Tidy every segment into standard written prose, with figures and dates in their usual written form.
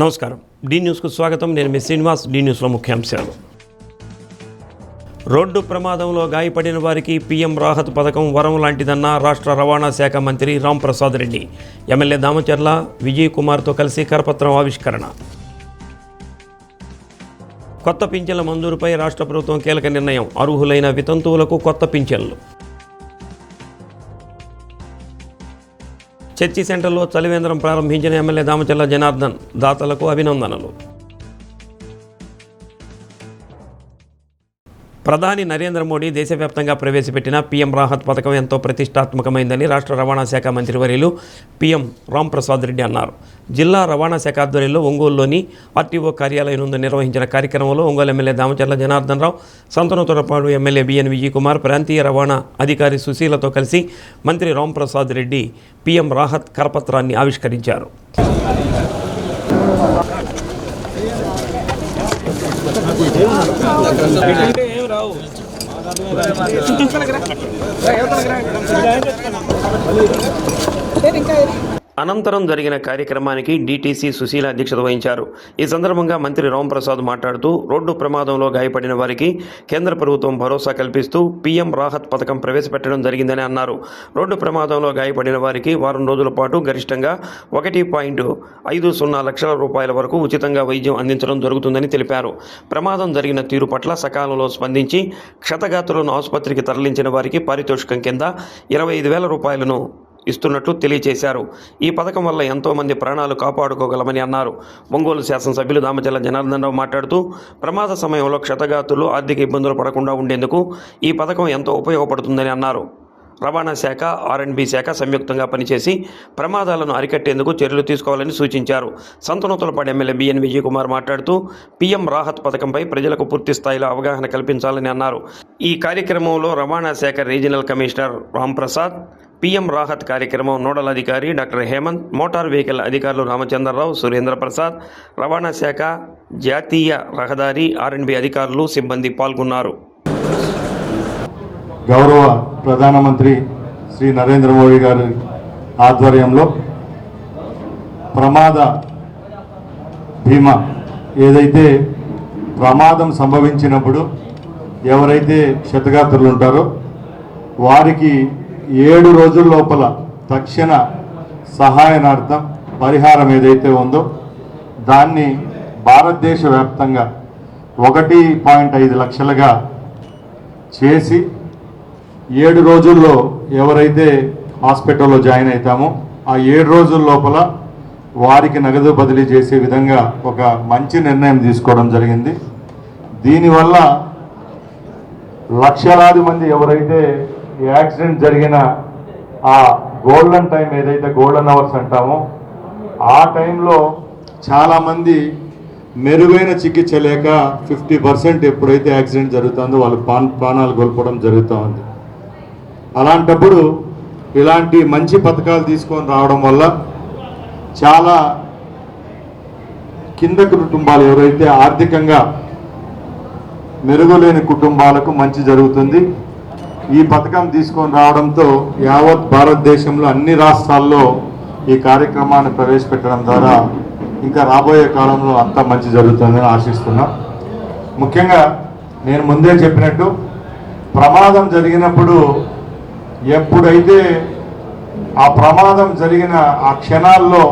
నమస్కారం. డి న్యూస్కు స్వాగతం. నేను మీ శ్రీనివాస్. డి న్యూస్లో ముఖ్యాంశాలు. రోడ్డు ప్రమాదంలో గాయపడిన వారికి పీఎం రాహత్ పథకం వరం లాంటిదన్న రాష్ట్ర రవాణా శాఖ మంత్రి రాంప్రసాద్ రెడ్డి. ఎమ్మెల్యే దామచర్ల విజయ్ కుమార్తో కలిసి కరపత్రం ఆవిష్కరణ. కొత్త పింఛన్ల మంజూరుపై రాష్ట్ర ప్రభుత్వం కీలక నిర్ణయం. అర్హులైన వితంతువులకు కొత్త పింఛన్లు. చర్చి సెంటర్లో చలివేంద్రం ప్రారంభించిన ఎమ్మెల్యే దామచర్ల జనార్దన్. దాతలకు అభినందనలు. ప్రధాని నరేంద్ర మోడీ దేశవ్యాప్తంగా ప్రవేశపెట్టిన పీఎం రాహత్ పథకం ఎంతో ప్రతిష్టాత్మకమైందని రాష్ట్ర రవాణా శాఖ మంత్రివర్యులు పీఎం రాంప్రసాద్ రెడ్డి అన్నారు. జిల్లా రవాణా శాఖ ఆధ్వర్యంలో ఒంగోలులోని ఆర్టీఓ కార్యాలయం నుండి నిర్వహించిన కార్యక్రమంలో Ongole MLA Damacharla Janardhan Rao, Santhanuthalapadu MLA B N Vijay Kumar, ప్రాంతీయ రవాణా అధికారి సుశీలతో కలిసి మంత్రి రాంప్రసాద్ రెడ్డి పీఎం రాహత్ కరపత్రాన్ని ఆవిష్కరించారు. అనంతరం జరిగిన కార్యక్రమానికి డీటీసీ సుశీల అధ్యక్షత వహించారు. ఈ సందర్భంగా మంత్రి రాంప్రసాద్ మాట్లాడుతూ రోడ్డు ప్రమాదంలో గాయపడిన వారికి కేంద్ర ప్రభుత్వం భరోసా కల్పిస్తూ పీఎం రాహత్ పథకం ప్రవేశపెట్టడం జరిగిందని అన్నారు. రోడ్డు ప్రమాదంలో గాయపడిన వారికి వారం రోజుల పాటు గరిష్టంగా 1.50 లక్షల రూపాయల వరకు ఉచితంగా వైద్యం అందించడం జరుగుతుందని తెలిపారు. ప్రమాదం జరిగిన తీరు పట్ల సకాలంలో స్పందించి క్షతగాత్రులను ఆసుపత్రికి తరలించిన వారికి పారితోషికం కింద 25,000 రూపాయలను ఇస్తున్నట్లు తెలియజేశారు. ఈ పథకం వల్ల ఎంతోమంది ప్రాణాలు కాపాడుకోగలమని అన్నారు. ఒంగోలు శాసనసభ్యులు దామచర్ల జనార్దన్ రావు మాట్లాడుతూ ప్రమాద సమయంలో క్షతగాతులు ఆర్థిక ఇబ్బందులు పడకుండా ఉండేందుకు ఈ పథకం ఎంతో ఉపయోగపడుతుందని అన్నారు. రవాణా శాఖ, ఆర్ఎండ్బి శాఖ సంయుక్తంగా పనిచేసి ప్రమాదాలను అరికట్టేందుకు చర్యలు తీసుకోవాలని సూచించారు. సంతనూతలపాడు ఎమ్మెల్యే బిఎన్ విజయ్ కుమార్ మాట్లాడుతూ పీఎం రాహత్ పథకంపై ప్రజలకు పూర్తి స్థాయిలో అవగాహన కల్పించాలని అన్నారు. ఈ కార్యక్రమంలో రవాణా శాఖ regional commissioner Ramprasad, PM Rahat కార్యక్రమం నోడల్ అధికారి డాక్టర్ హేమంత్, మోటార్ వెహికల్ అధికారులు రామచంద్రరావు, సురేంద్ర ప్రసాద్, రవాణా శాఖ, జాతీయ రహదారి, ఆర్ఎండ్బి అధికారులు, సిబ్బంది పాల్గొన్నారు. గౌరవ ప్రధానమంత్రి శ్రీ నరేంద్ర మోడీ గారి ఆధ్వర్యంలో ప్రమాద బీమా ఏదైతే ప్రమాదం సంభవించినప్పుడు ఎవరైతే క్షతగాత్రులు ఉంటారో వారికి 7 రోజుల లోపల తక్షణ సహాయనార్థం పరిహారం ఏదైతే ఉందో దాన్ని భారతదేశ వ్యాప్తంగా 1.5 లక్షలుగా చేసి 7 రోజుల్లో ఎవరైతే హాస్పిటల్లో జాయిన్ అవుతామో ఆ 7 రోజుల లోపల వారికి నగదు బదిలీ చేసే విధంగా ఒక మంచి నిర్ణయం తీసుకోవడం జరిగింది. దీనివల్ల లక్షలాది మంది ఎవరైతే యాక్సిడెంట్ జరిగిన ఆ గోల్డెన్ టైం ఏదైతే గోల్డెన్ అవర్స్ అంటామో ఆ టైంలో చాలామంది మెరుగైన చికిత్స లేక 50% ఎప్పుడైతే యాక్సిడెంట్ జరుగుతుందో వాళ్ళు ప్రాణాలు కోల్పోవడం జరుగుతూ ఉంది. అలాంటప్పుడు ఇలాంటి మంచి పథకాలు తీసుకొని రావడం వల్ల చాలా కింద కుటుంబాలు ఎవరైతే ఆర్థికంగా మెరుగులేని కుటుంబాలకు మంచి జరుగుతుంది. ఈ పథకం తీసుకొని రావడంతో యావత్ భారతదేశంలో అన్ని రాష్ట్రాల్లో ఈ కార్యక్రమాన్ని ప్రవేశపెట్టడం ద్వారా ఇంకా రాబోయే కాలంలో అంతా మంచి జరుగుతుందని ఆశిస్తున్నాం. ముఖ్యంగా నేను ముందే చెప్పినట్టు ప్రమాదం జరిగినప్పుడు ఎప్పుడైతే ఆ ప్రమాదం జరిగిన ఆ క్షణాల్లో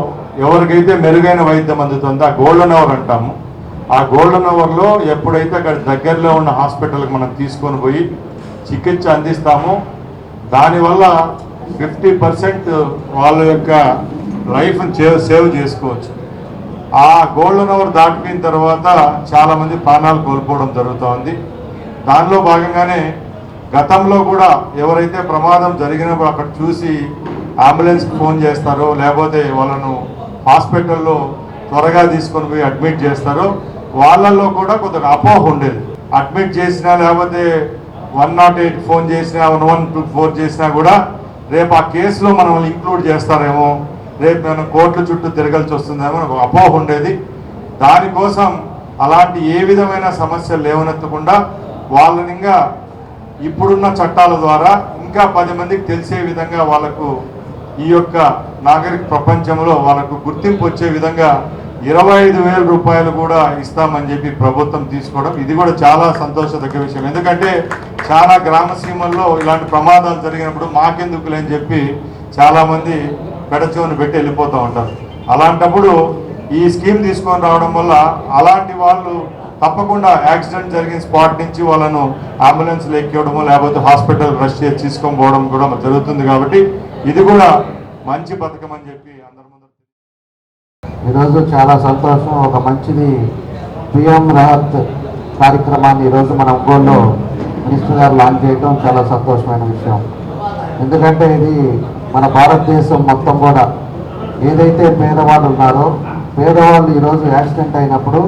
ఎవరికైతే మెరుగైన వైద్యం అందుతుందో ఆ గోల్డెన్ అవర్ అంటాము. ఆ గోల్డెన్ అవర్లో ఎప్పుడైతే అక్కడ దగ్గరలో ఉన్న హాస్పిటల్కి మనం తీసుకొని పోయి చికిత్స అందిస్తామో దానివల్ల 50% వాళ్ళ యొక్క లైఫ్ని సేవ్ చేసుకోవచ్చు. ఆ గోల్డెన్ అవర్ దాటిపోయిన తర్వాత చాలామంది ప్రాణాలు కోల్పోవడం జరుగుతోంది. దానిలో భాగంగానే గతంలో కూడా ఎవరైతే ప్రమాదం జరిగినప్పుడు అక్కడ చూసి అంబులెన్స్కి ఫోన్ చేస్తారో లేకపోతే వాళ్ళను హాస్పిటల్లో త్వరగా తీసుకొని పోయి అడ్మిట్ చేస్తారో వాళ్ళల్లో కూడా కొద్దిగా అపోహ ఉండేది. అడ్మిట్ చేసినా లేకపోతే 108 ఫోన్ చేసినా 114 చేసినా కూడా రేపు ఆ కేసులో మనం ఇంక్లూడ్ చేస్తారేమో, రేపు మనం కోర్టుల చుట్టూ తిరగాల్సి వస్తుందేమో ఒక అపోహ ఉండేది. దానికోసం అలాంటి ఏ విధమైన సమస్యలు లేవనెత్తకుండా వాళ్ళని ఇంకా ఇప్పుడున్న చట్టాల ద్వారా ఇంకా 10 మందికి తెలిసే విధంగా వాళ్ళకు ఈ యొక్క నాగరిక ప్రపంచంలో వాళ్ళకు గుర్తింపు వచ్చే విధంగా 25,000 రూపాయలు కూడా ఇస్తామని చెప్పి ప్రభుత్వం తీసుకోవడం ఇది కూడా చాలా సంతోషదగ్గ విషయం. ఎందుకంటే చాలా గ్రామ సీమల్లో ఇలాంటి ప్రమాదాలు జరిగినప్పుడు మాకెందుకులే అని చెప్పి చాలామంది పెడచెవును పెట్టి వెళ్ళిపోతూ ఉంటారు. అలాంటప్పుడు ఈ స్కీమ్ తీసుకొని రావడం వల్ల అలాంటి వాళ్ళు తప్పకుండా యాక్సిడెంట్ జరిగిన స్పాట్ నుంచి వాళ్ళను అంబులెన్స్లో ఎక్కివ్వడము లేకపోతే హాస్పిటల్ రష్ చేసి తీసుకొని పోవడం కూడా జరుగుతుంది. కాబట్టి ఇది కూడా మంచి పథకం అని చెప్పి అందరి ముందు ఈరోజు చాలా సంతోషం. ఒక మంచిది పిఎం రాహత్ కార్యక్రమాన్ని ఈరోజు మన ఒంగోలులో మినిస్టర్ గారు లాంచ్ చేయడం చాలా సంతోషమైన విషయం. ఎందుకంటే ఇది మన భారతదేశం మొత్తం కూడా ఏదైతే పేదవాళ్ళు ఉన్నారో పేదవాళ్ళు ఈరోజు యాక్సిడెంట్ అయినప్పుడు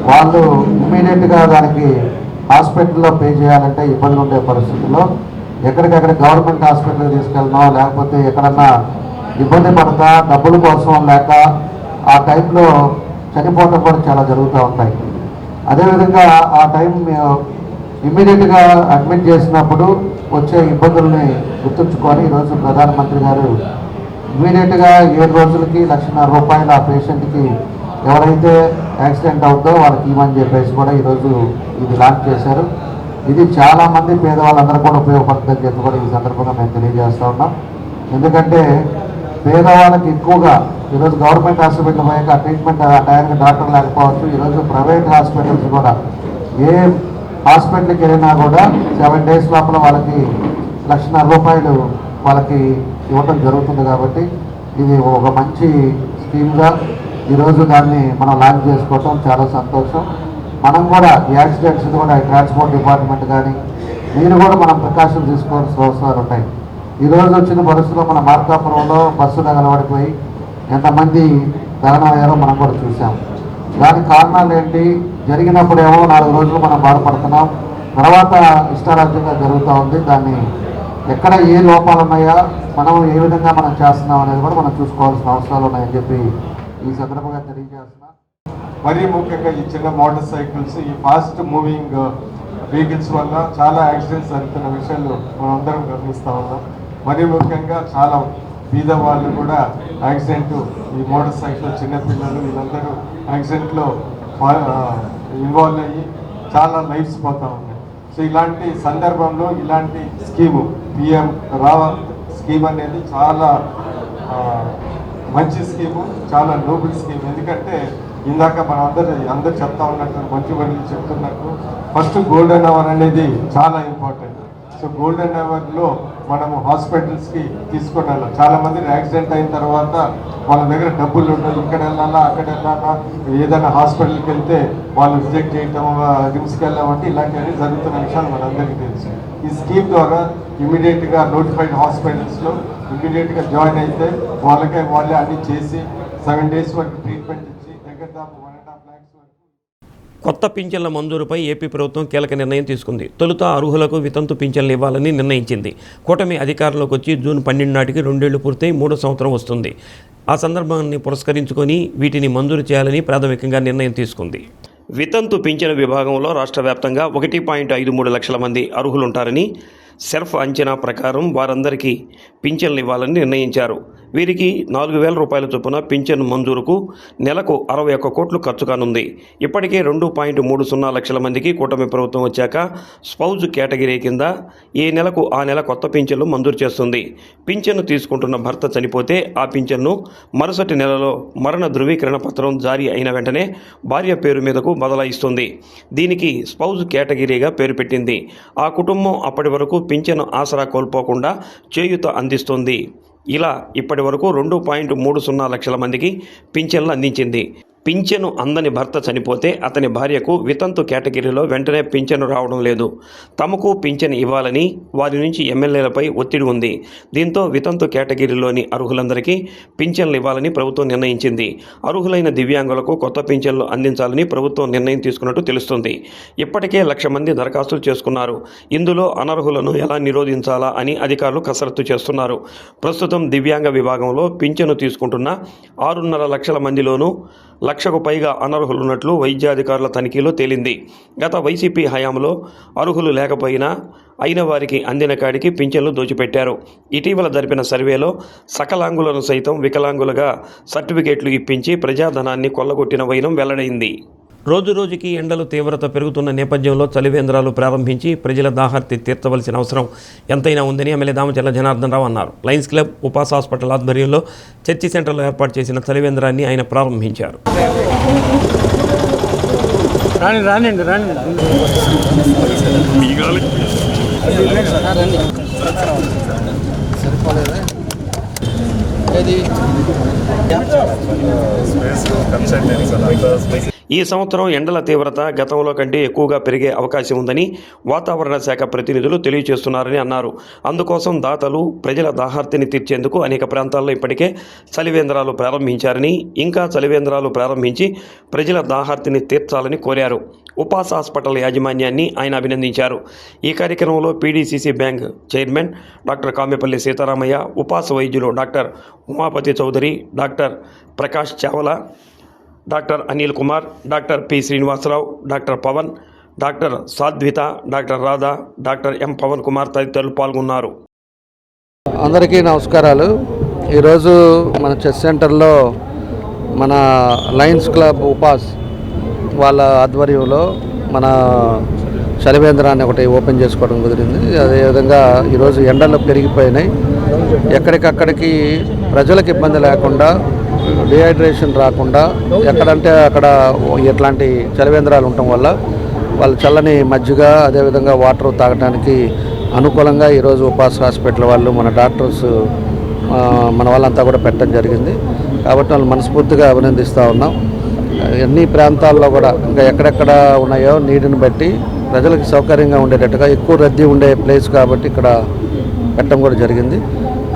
వాళ్ళు ఇమీడియట్గా దానికి హాస్పిటల్లో పే చేయాలంటే ఇబ్బందులు ఉండే పరిస్థితుల్లో ఎక్కడికక్కడ గవర్నమెంట్ హాస్పిటల్కి తీసుకెళ్ళడం లేకపోతే ఎక్కడన్నా ఇబ్బంది పడతా డబ్బుల కోసం లేక ఆ టైంలో చనిపోవడం కూడా చాలా జరుగుతూ ఉంటాయి. అదేవిధంగా ఆ టైం ఇమ్మీడియట్గా అడ్మిట్ చేసినప్పుడు వచ్చే ఇబ్బందుల్ని గుర్తుంచుకొని ఈరోజు ప్రధానమంత్రి గారు ఇమ్మీడియట్గా 7 రోజులకి 1,50,000 రూపాయలు ఆ పేషెంట్కి ఎవరైతే యాక్సిడెంట్ అవుతుందో వాళ్ళకి ఇవ్వని చెప్పేసి కూడా ఈరోజు ఇది లాంచ్ చేశారు. ఇది చాలామంది పేదవాళ్ళందరూ కూడా ఉపయోగపడుతుందని చెప్పి కూడా ఈ సందర్భంగా మేము తెలియజేస్తూ ఉన్నాం. ఎందుకంటే పేదవాళ్ళకి ఎక్కువగా ఈరోజు గవర్నమెంట్ హాస్పిటల్ పోయాక ట్రీట్మెంట్ ఆ టైంకి డాక్టర్ లేకపోవచ్చు. ఈరోజు ప్రైవేట్ హాస్పిటల్స్ కూడా ఏ హాస్పిటల్కి వెళ్ళినా కూడా 7 days లోపల వాళ్ళకి 1,50,000 రూపాయలు వాళ్ళకి ఇవ్వటం జరుగుతుంది. కాబట్టి ఇది ఒక మంచి స్కీమ్గా ఈరోజు దాన్ని మనం లాంచ్ చేసుకోవటం చాలా సంతోషం. మనం కూడా ఈ యాక్సిడెంట్స్ కూడా ట్రాన్స్పోర్ట్ డిపార్ట్మెంట్ కానీ మీరు కూడా మనం ప్రికాషన్ తీసుకోవాల్సిన అవసరాలు ఉంటాయి. ఈరోజు వచ్చిన పరిస్థితుల్లో మన మార్కాపురంలో బస్సు తగలబడిపోయి ఎంతమంది దహనమయ్యారో మనం కూడా చూసాం. దానికి కారణాలు ఏంటి? జరిగినప్పుడేమో 4 రోజులు మనం బాధపడుతున్నాం, తర్వాత ఇష్టారాజ్యంగా జరుగుతూ ఉంది. దాన్ని ఎక్కడ ఏ లోపాలు ఉన్నాయా మనం ఏ విధంగా మనం చేస్తున్నాం అనేది కూడా మనం చూసుకోవాల్సిన అవసరాలు ఉన్నాయని చెప్పి ఈ సందర్భంగా తెలియజేస్తున్నా. మరీ ముఖ్యంగా ఈ చిన్న మోటార్ సైకిల్స్ ఈ ఫాస్ట్ మూవింగ్ వెహికల్స్ వల్ల చాలా యాక్సిడెంట్స్ జరుగుతున్న విషయాలు మనం అందరం గమనిస్తూ ఉన్నాం. మరీ ముఖ్యంగా చాలా బీద వాళ్ళు కూడా యాక్సిడెంట్ ఈ మోటార్ సైకిల్ చిన్నపిల్లలు వీళ్ళందరూ యాక్సిడెంట్లో ఇన్వాల్వ్ అయ్యి చాలా లైఫ్స్ పోతూ ఉన్నాయి. సో ఇలాంటి సందర్భంలో ఇలాంటి స్కీము పిఎం రాహత్ స్కీమ్ అనేది చాలా మంచి స్కీము, చాలా నోబుల్ స్కీమ్. ఎందుకంటే ఇందాక మనం అందరు చెప్తా ఉన్నట్టు మంచి వాళ్ళు చెప్తున్నట్టు ఫస్ట్ గోల్డెన్ అవర్ అనేది చాలా ఇంపార్టెంట్. సో గోల్డెన్ అవర్లో మనము హాస్పిటల్స్కి తీసుకొని వెళ్ళాలి. చాలామంది యాక్సిడెంట్ అయిన తర్వాత వాళ్ళ దగ్గర డబ్బులు ఉండదు, ఇక్కడ వెళ్ళాలా అక్కడ వెళ్ళాలా, ఏదైనా హాస్పిటల్కి వెళ్తే వాళ్ళు రిజెక్ట్ చేయటం, రిమ్స్కి వెళ్ళామంటే ఇలాంటివన్నీ జరుగుతున్న విషయాలు మనందరికీ తెలుసు. ఈ స్కీమ్ ద్వారా ఇమీడియట్గా నోటిఫైడ్ హాస్పిటల్స్లో ఇమీడియట్గా జాయిన్ అయితే వాళ్ళే అన్ని చేసి 7 days వరకు ట్రీట్మెంట్ ఇచ్చి దగ్గర దాపు 1.5 lakhs వరకు. కొత్త పింఛన్ల మంజూరుపై ఏపీ ప్రభుత్వం కీలక నిర్ణయం తీసుకుంది. తొలుత అర్హులకు వితంతు పింఛన్లు ఇవ్వాలని నిర్ణయించింది. కూటమి అధికారంలోకి వచ్చి జూన్ 12 నాటికి 2 ఏళ్లు పూర్తయి 3వ సంవత్సరం వస్తుంది. ఆ సందర్భాన్ని పురస్కరించుకొని వీటిని మంజూరు చేయాలని ప్రాథమికంగా నిర్ణయం తీసుకుంది. వితంతు పింఛను విభాగంలో రాష్ట్ర వ్యాప్తంగా 1.53 లక్షల మంది అర్హులుంటారని సెర్ఫ్ అంచనా ప్రకారం వారందరికీ పింఛన్లు ఇవ్వాలని నిర్ణయించారు. వీరికి 4,000 రూపాయల చొప్పున పింఛన్ మంజూరుకు నెలకు 61 కోట్లు ఖర్చు కానుంది. ఇప్పటికే 2.30 లక్షల మందికి కూటమి ప్రభుత్వం వచ్చాక స్పౌజ్ కేటగిరీ కింద ఏ నెలకు ఆ నెల కొత్త పింఛన్లు మంజూరు చేస్తుంది. పింఛన్ను తీసుకుంటున్న భర్త చనిపోతే ఆ పింఛన్ను మరుసటి నెలలో మరణ ధృవీకరణ పత్రం జారీ అయిన వెంటనే భార్య పేరు మీదకు బదలాయిస్తుంది. దీనికి స్పౌజ్ కేటగిరీగా పేరు పెట్టింది. ఆ కుటుంబం అప్పటి వరకు పింఛను ఆసరా కోల్పోకుండా చేయూత అందిస్తుంది. ఇలా ఇప్పటి వరకు 2.30 లక్షల మందికి పింఛన్లు అందించింది. పింఛను అందని భర్త చనిపోతే అతని భార్యకు వితంతు కేటగిరీలో వెంటనే పింఛను రావడం లేదు. తమకు పింఛను ఇవ్వాలని వారి నుంచి ఎమ్మెల్యేలపై ఒత్తిడి ఉంది. దీంతో వితంతు కేటగిరీలోని అర్హులందరికీ పింఛన్లు ఇవ్వాలని ప్రభుత్వం నిర్ణయించింది. అర్హులైన దివ్యాంగులకు కొత్త పింఛన్లు అందించాలని ప్రభుత్వం నిర్ణయం తీసుకున్నట్టు తెలుస్తుంది. ఇప్పటికే 1,00,000 మంది దరఖాస్తులు చేసుకున్నారు. ఇందులో అనర్హులను ఎలా నిరోధించాలా అని అధికారులు కసరత్తు చేస్తున్నారు. ప్రస్తుతం దివ్యాంగ విభాగంలో పింఛను తీసుకుంటున్న 6.5 లక్షల మందిలోనూ 1,00,000 1,00,000కు పైగా అనర్హులున్నట్లు వైద్యాధికారుల తనిఖీలో తేలింది. గత వైసీపీ హయాంలో అర్హులు లేకపోయినా అయిన వారికి అందిన కాడికి పింఛన్లు దోచిపెట్టారు. ఇటీవల జరిపిన సర్వేలో సకలాంగులను సైతం వికలాంగులుగా సర్టిఫికేట్లు ఇప్పించి ప్రజాధనాన్ని కొల్లగొట్టిన వైనం వెల్లడైంది. రోజురోజుకి ఎండలు తీవ్రత పెరుగుతున్న నేపథ్యంలో చలివేంద్రాలు ప్రారంభించి ప్రజల దాహార్తి తీర్చవలసిన అవసరం ఎంతైనా ఉందని ఎమ్మెల్యే దామచర్ల జనార్దన్ రావు అన్నారు. లయన్స్ క్లబ్, ఉపాస్ హాస్పిటల్ ఆధ్వర్యంలో చర్చి సెంటర్లో ఏర్పాటు చేసిన చలివేంద్రాన్ని ఆయన ప్రారంభించారు. ఈ సంవత్సరం ఎండల తీవ్రత గతంలో కంటే ఎక్కువగా పెరిగే అవకాశం ఉందని వాతావరణ శాఖ ప్రతినిధులు తెలియజేస్తున్నారని అన్నారు. అందుకోసం దాతలు ప్రజల దాహార్తిని తీర్చేందుకు అనేక ప్రాంతాల్లో ఇప్పటికే చలివేంద్రాలు ప్రారంభించారని, ఇంకా చలివేంద్రాలు ప్రారంభించి ప్రజల దాహార్తిని తీర్చాలని కోరారు. ఉపాస్ హాస్పిటల్ యాజమాన్యాన్ని ఆయన అభినందించారు. ఈ కార్యక్రమంలో PDCC bank chairman doctor Kamepalli Seetharamaiah, ఉపాస్ వైద్యులు doctor Umapathi Chowdary, doctor Prakash Chawla, doctor Anil Kumar, doctor P Srinivasarao, doctor Pavan, doctor Sadvitha, doctor Radha, doctor M Pavan Kumar తదితరులు పాల్గొన్నారు. అందరికీ నమస్కారాలు. ఈరోజు మన చెస్ సెంటర్లో మన లయన్స్ క్లబ్ ఉపాస్ వాళ్ళ ఆధ్వర్యంలో మన చలివేంద్రాన్ని ఒకటి ఓపెన్ చేసుకోవడం కుదిరింది. అదేవిధంగా ఈరోజు ఎండలు పెరిగిపోయినాయి. ఎక్కడికక్కడికి ప్రజలకు ఇబ్బంది లేకుండా, డిహైడ్రేషన్ రాకుండా ఎక్కడంటే అక్కడ ఇట్లాంటి చలివేంద్రాలు ఉండటం వల్ల వాళ్ళు చల్లని మజ్జిగ, అదేవిధంగా వాటర్ తాగడానికి అనుకూలంగా ఈరోజు ఉపాస్ హాస్పిటల్ వాళ్ళు, మన డాక్టర్స్, మన వాళ్ళంతా కూడా పెట్టడం జరిగింది. కాబట్టి వాళ్ళు మనస్ఫూర్తిగా అభినందిస్తూ ఉన్నాం. అన్ని ప్రాంతాల్లో కూడా ఇంకా ఎక్కడెక్కడ ఉన్నాయో నీటిని బట్టి ప్రజలకు సౌకర్యంగా ఉండేటట్టుగా, ఎక్కువ రద్దీ ఉండే ప్లేస్ కాబట్టి ఇక్కడ పెట్టడం కూడా జరిగింది.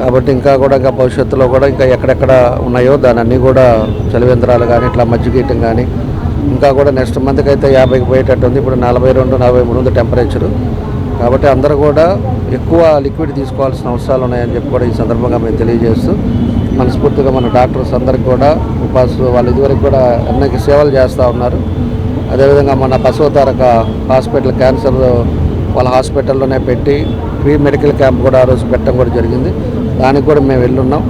కాబట్టి ఇంకా భవిష్యత్తులో కూడా ఇంకా ఎక్కడెక్కడ ఉన్నాయో దాని అన్నీ కూడా చలివేంద్రాలు కానీ, ఇట్లా మజ్జిగీయటం కానీ ఇంకా కూడా నెక్స్ట్ మంత్కి అయితే 50కి పోయేటట్టు ఉంది. ఇప్పుడు 42-43 ఉంది టెంపరేచరు. కాబట్టి అందరూ కూడా ఎక్కువ లిక్విడ్ తీసుకోవాల్సిన అవసరాలు ఉన్నాయని చెప్పి కూడా ఈ సందర్భంగా మేము తెలియజేస్తూ, మనస్ఫూర్తిగా మన డాక్టర్స్ అందరికి కూడా, ఉపాస్ వాళ్ళు ఇదివరకు కూడా అన్ని సేవలు చేస్తూ ఉన్నారు. అదేవిధంగా మన బసవతారక హాస్పిటల్ క్యాన్సర్ వాళ్ళ హాస్పిటల్లోనే పెట్టి ఫ్రీ మెడికల్ క్యాంప్ కూడా ఆ రోజు పెట్టడం కూడా జరిగింది. దానికి కూడా మేము వెళ్ళున్నాం.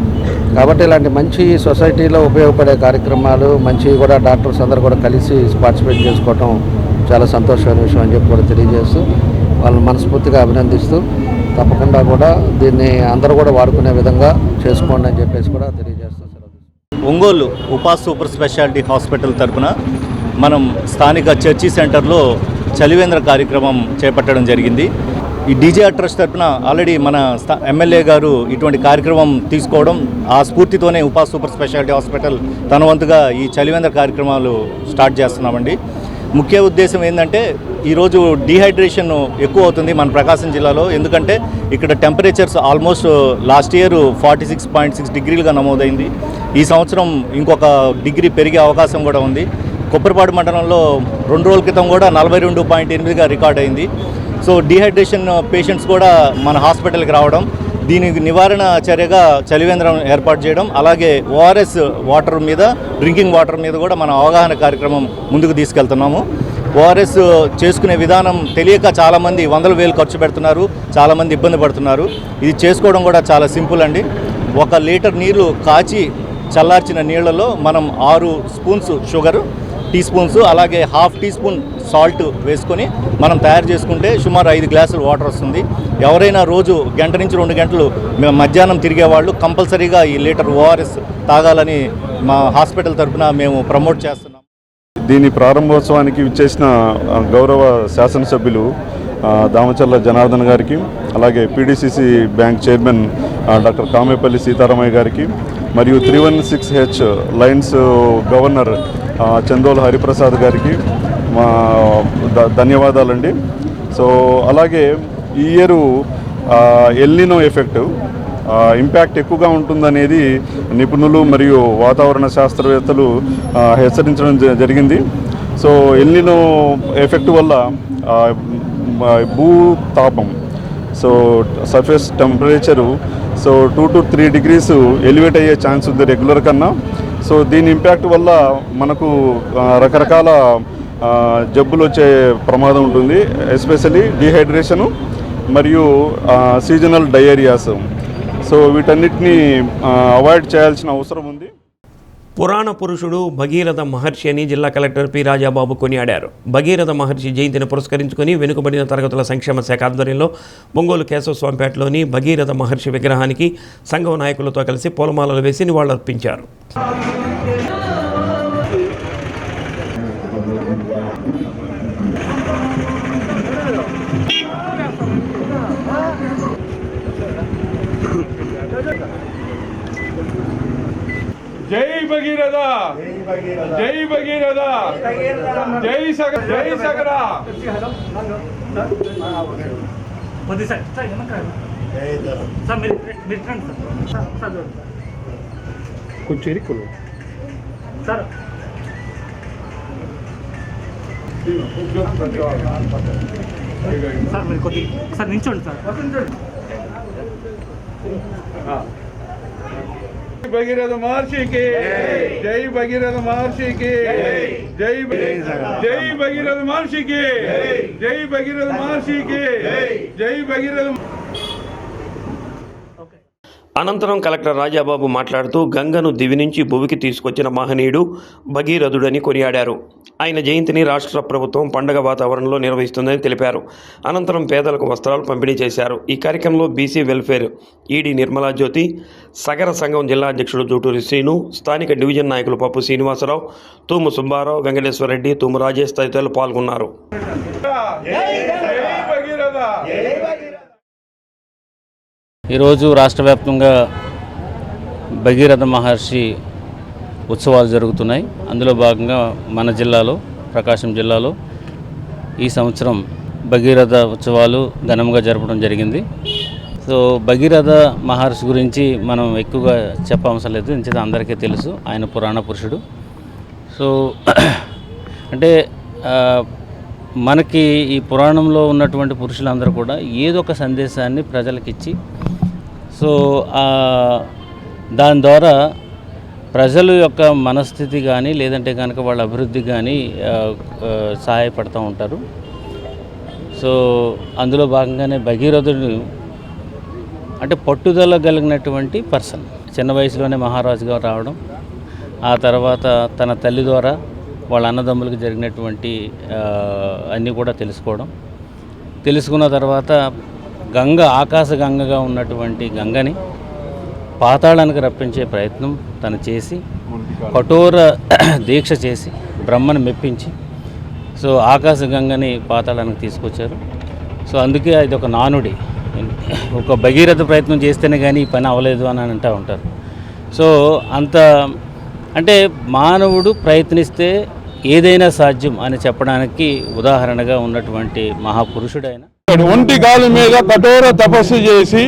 కాబట్టి ఇలాంటి మంచి సొసైటీలో ఉపయోగపడే కార్యక్రమాలు మంచి కూడా డాక్టర్స్ అందరూ కూడా కలిసి పార్టిసిపేట్ చేసుకోవటం చాలా సంతోషమైన విషయం అని చెప్పి కూడా తెలియజేస్తూ, వాళ్ళని మనస్ఫూర్తిగా అభినందిస్తూ, తప్పకుండా కూడా దీన్ని అందరూ కూడా వాడుకునే విధంగా చేసుకోండి అని చెప్పేసి కూడా తెలియజేస్తాం. ఒంగోలు ఉపాస్ సూపర్ స్పెషాలిటీ హాస్పిటల్ తరఫున మనం స్థానిక చర్చి సెంటర్లో చలివేంద్ర కార్యక్రమం చేపట్టడం జరిగింది. ఈ డీజేఆర్ ట్రస్ట్ తరఫున ఆల్రెడీ మన ఎమ్మెల్యే గారు ఇటువంటి కార్యక్రమం తీసుకోవడం, ఆ స్ఫూర్తితోనే ఉపాస్ సూపర్ స్పెషాలిటీ హాస్పిటల్ తన వంతుగా ఈ చలివేంద్ర కార్యక్రమాలు స్టార్ట్ చేస్తున్నామండి. ముఖ్య ఉద్దేశం ఏంటంటే, ఈరోజు డీహైడ్రేషన్ ఎక్కువ అవుతుంది మన ప్రకాశం జిల్లాలో. ఎందుకంటే ఇక్కడ టెంపరేచర్స్ ఆల్మోస్ట్ లాస్ట్ ఇయర్ 46.6 డిగ్రీలుగా నమోదైంది. ఈ సంవత్సరం ఇంకొక డిగ్రీ పెరిగే అవకాశం కూడా ఉంది. కొప్పరపాడు మండలంలో 2 రోజుల క్రితం కూడా 42.8గా రికార్డ్ అయింది. సో డీహైడ్రేషన్ పేషెంట్స్ కూడా మన హాస్పిటల్కి రావడం, దీనికి నివారణ చర్యగా చలివేంద్రం ఏర్పాటు చేయడం, అలాగే ఓఆర్ఎస్ వాటర్ మీద, డ్రింకింగ్ వాటర్ మీద కూడా మన అవగాహన కార్యక్రమం ముందుకు తీసుకెళ్తున్నాము. ఓఆర్ఎస్ చేసుకునే విధానం తెలియక చాలామంది 100,000 ఖర్చు పెడుతున్నారు, చాలామంది ఇబ్బంది పడుతున్నారు. ఇది చేసుకోవడం కూడా చాలా సింపుల్ అండి. 1 లీటర్ నీరు కాచి చల్లార్చిన నీళ్లలో మనం 6 స్పూన్స్ షుగరు, టీ స్పూన్స్, అలాగే ½ టీ స్పూన్ సాల్ట్ వేసుకొని మనం తయారు చేసుకుంటే సుమారు 5 గ్లాసులు వాటర్ వస్తుంది. ఎవరైనా రోజు 1 నుంచి 2 గంటలు మధ్యాహ్నం తిరిగేవాళ్ళు కంపల్సరీగా ఈ లీటర్ ఓఆర్ఎస్ తాగాలని మా హాస్పిటల్ తరఫున మేము ప్రమోట్ చేస్తున్నాం. దీని ప్రారంభోత్సవానికి విచ్చేసిన గౌరవ శాసనసభ్యులు దామచర్ల జనార్దన్ గారికి, అలాగే PDCC bank chairman doctor Kamepalli Sitaramayya గారికి, మరియు 316H Lions governor Chandol Hariprasad గారికి మా ధన్యవాదాలండి. సో అలాగే ఈ ఇయర్ ఎల్నినో ఎఫెక్ట్ ఇంపాక్ట్ ఎక్కువగా ఉంటుందనేది నిపుణులు మరియు వాతావరణ శాస్త్రవేత్తలు హెచ్చరించడం జరిగింది. సో ఎల్నినో ఎఫెక్ట్ వల్ల భూతాపం, so surface temperature 2 to 3 degrees elevate అయ్యే ఛాన్స్ ఉంది రెగ్యులర్ కన్నా. సో దీని ఇంపాక్ట్ వల్ల మనకు రకరకాల జబ్బులు వచ్చే ప్రమాదం ఉంటుంది, ఎస్పెషల్లీ డిహైడ్రేషను మరియు సీజనల్ డయేరియాస్. సో వీటన్నిటిని అవాయిడ్ చేయాల్సిన అవసరం ఉంది. పురాణ పురుషుడు భగీరథ మహర్షి అని జిల్లా కలెక్టర్ పి రాజాబాబు కొనియాడారు. భగీరథ మహర్షి జయంతిని పురస్కరించుకొని వెనుకబడిన తరగతుల సంక్షేమ శాఖ ఆధ్వర్యంలో ఒంగోలు కేశవస్వామిపేటలోని భగీరథ మహర్షి విగ్రహానికి సంఘం నాయకులతో కలిసి పూలమాలలు వేసి నివాళులర్పించారు. జై భగీరథ, జై భగీరథ, జై సగర. కొంచెం సార్ సార్ మీరు కొద్ది సార్ నించోండి సార్. భగీరథ మహర్షికి జై, భగీరథ మహర్షికి జై, జై భగీరథ మహర్షికి జై, భగీరథ మహర్షికి జై, భగీరథ. అనంతరం కలెక్టర్ రాజాబాబు మాట్లాడుతూ గంగను దివి నుంచి భువికి తీసుకొచ్చిన మహనీయుడు భగీరథుడని కొనియాడారు. ఆయన జయంతిని రాష్ట్ర ప్రభుత్వం పండగ వాతావరణంలో నిర్వహిస్తుందని తెలిపారు. అనంతరం పేదలకు వస్త్రాలు పంపిణీ చేశారు. ఈ కార్యక్రమంలో బీసీ వెల్ఫేర్ ఈడీ నిర్మలా జ్యోతి, సగర సంఘం జిల్లా అధ్యక్షుడు జూటూరి శ్రీను, స్థానిక డివిజన్ నాయకులు పప్పు శ్రీనివాసరావు, తూము సుబ్బారావు, వెంకటేశ్వరరెడ్డి, తూము రాజేష్ తదితరులు పాల్గొన్నారు. ఈరోజు రాష్ట్ర వ్యాప్తంగా భగీరథ మహర్షి ఉత్సవాలు జరుగుతున్నాయి. అందులో భాగంగా మన జిల్లాలో, ప్రకాశం జిల్లాలో ఈ సంవత్సరం భగీరథ ఉత్సవాలు ఘనంగా జరపడం జరిగింది. సో భగీరథ మహర్షి గురించి మనం ఎక్కువగా చెప్పవసరం లేదు, ఎందుకంటే అందరికీ తెలుసు, ఆయన పురాణ పురుషుడు. సో అంటే మనకి ఈ పురాణంలో ఉన్నటువంటి పురుషులందరూ కూడా ఏదో ఒక సందేశాన్ని ప్రజలకిచ్చి, సో దాని ద్వారా ప్రజల యొక్క మనస్థితి కానీ లేదంటే కనుక వాళ్ళ అభివృద్ధి కానీ సహాయపడుతూ ఉంటారు. సో అందులో భాగంగానే భగీరథుడు అంటే పట్టుదల కలిగినటువంటి పర్సన్. చిన్న వయసులోనే మహారాజుగా రావడం, ఆ తర్వాత తన తల్లి ద్వారా వాళ్ళ అన్నదమ్ములకు జరిగినటువంటి అన్నీ కూడా తెలుసుకున్న తర్వాత గంగ, ఆకాశ గంగగా ఉన్నటువంటి గంగని పాతాళానికి రప్పించే ప్రయత్నం తను చేసి, కఠోర దీక్ష చేసి బ్రహ్మను మెప్పించి సో ఆకాశ గంగని పాతాళానికి తీసుకొచ్చారు. సో అందుకే అది ఒక నానుడి, ఒక భగీరథ ప్రయత్నం చేస్తేనే కానీ ఈ పని అవ్వలేదు అని అంటూ ఉంటారు. సో అంత అంటే మానవుడు ప్రయత్నిస్తే ఏదైనా సాధ్యం అని చెప్పడానికి ఉదాహరణగా ఉన్నటువంటి మహాపురుషుడైన ఒంటి కాలు మీద కఠోర తపస్సు చేసి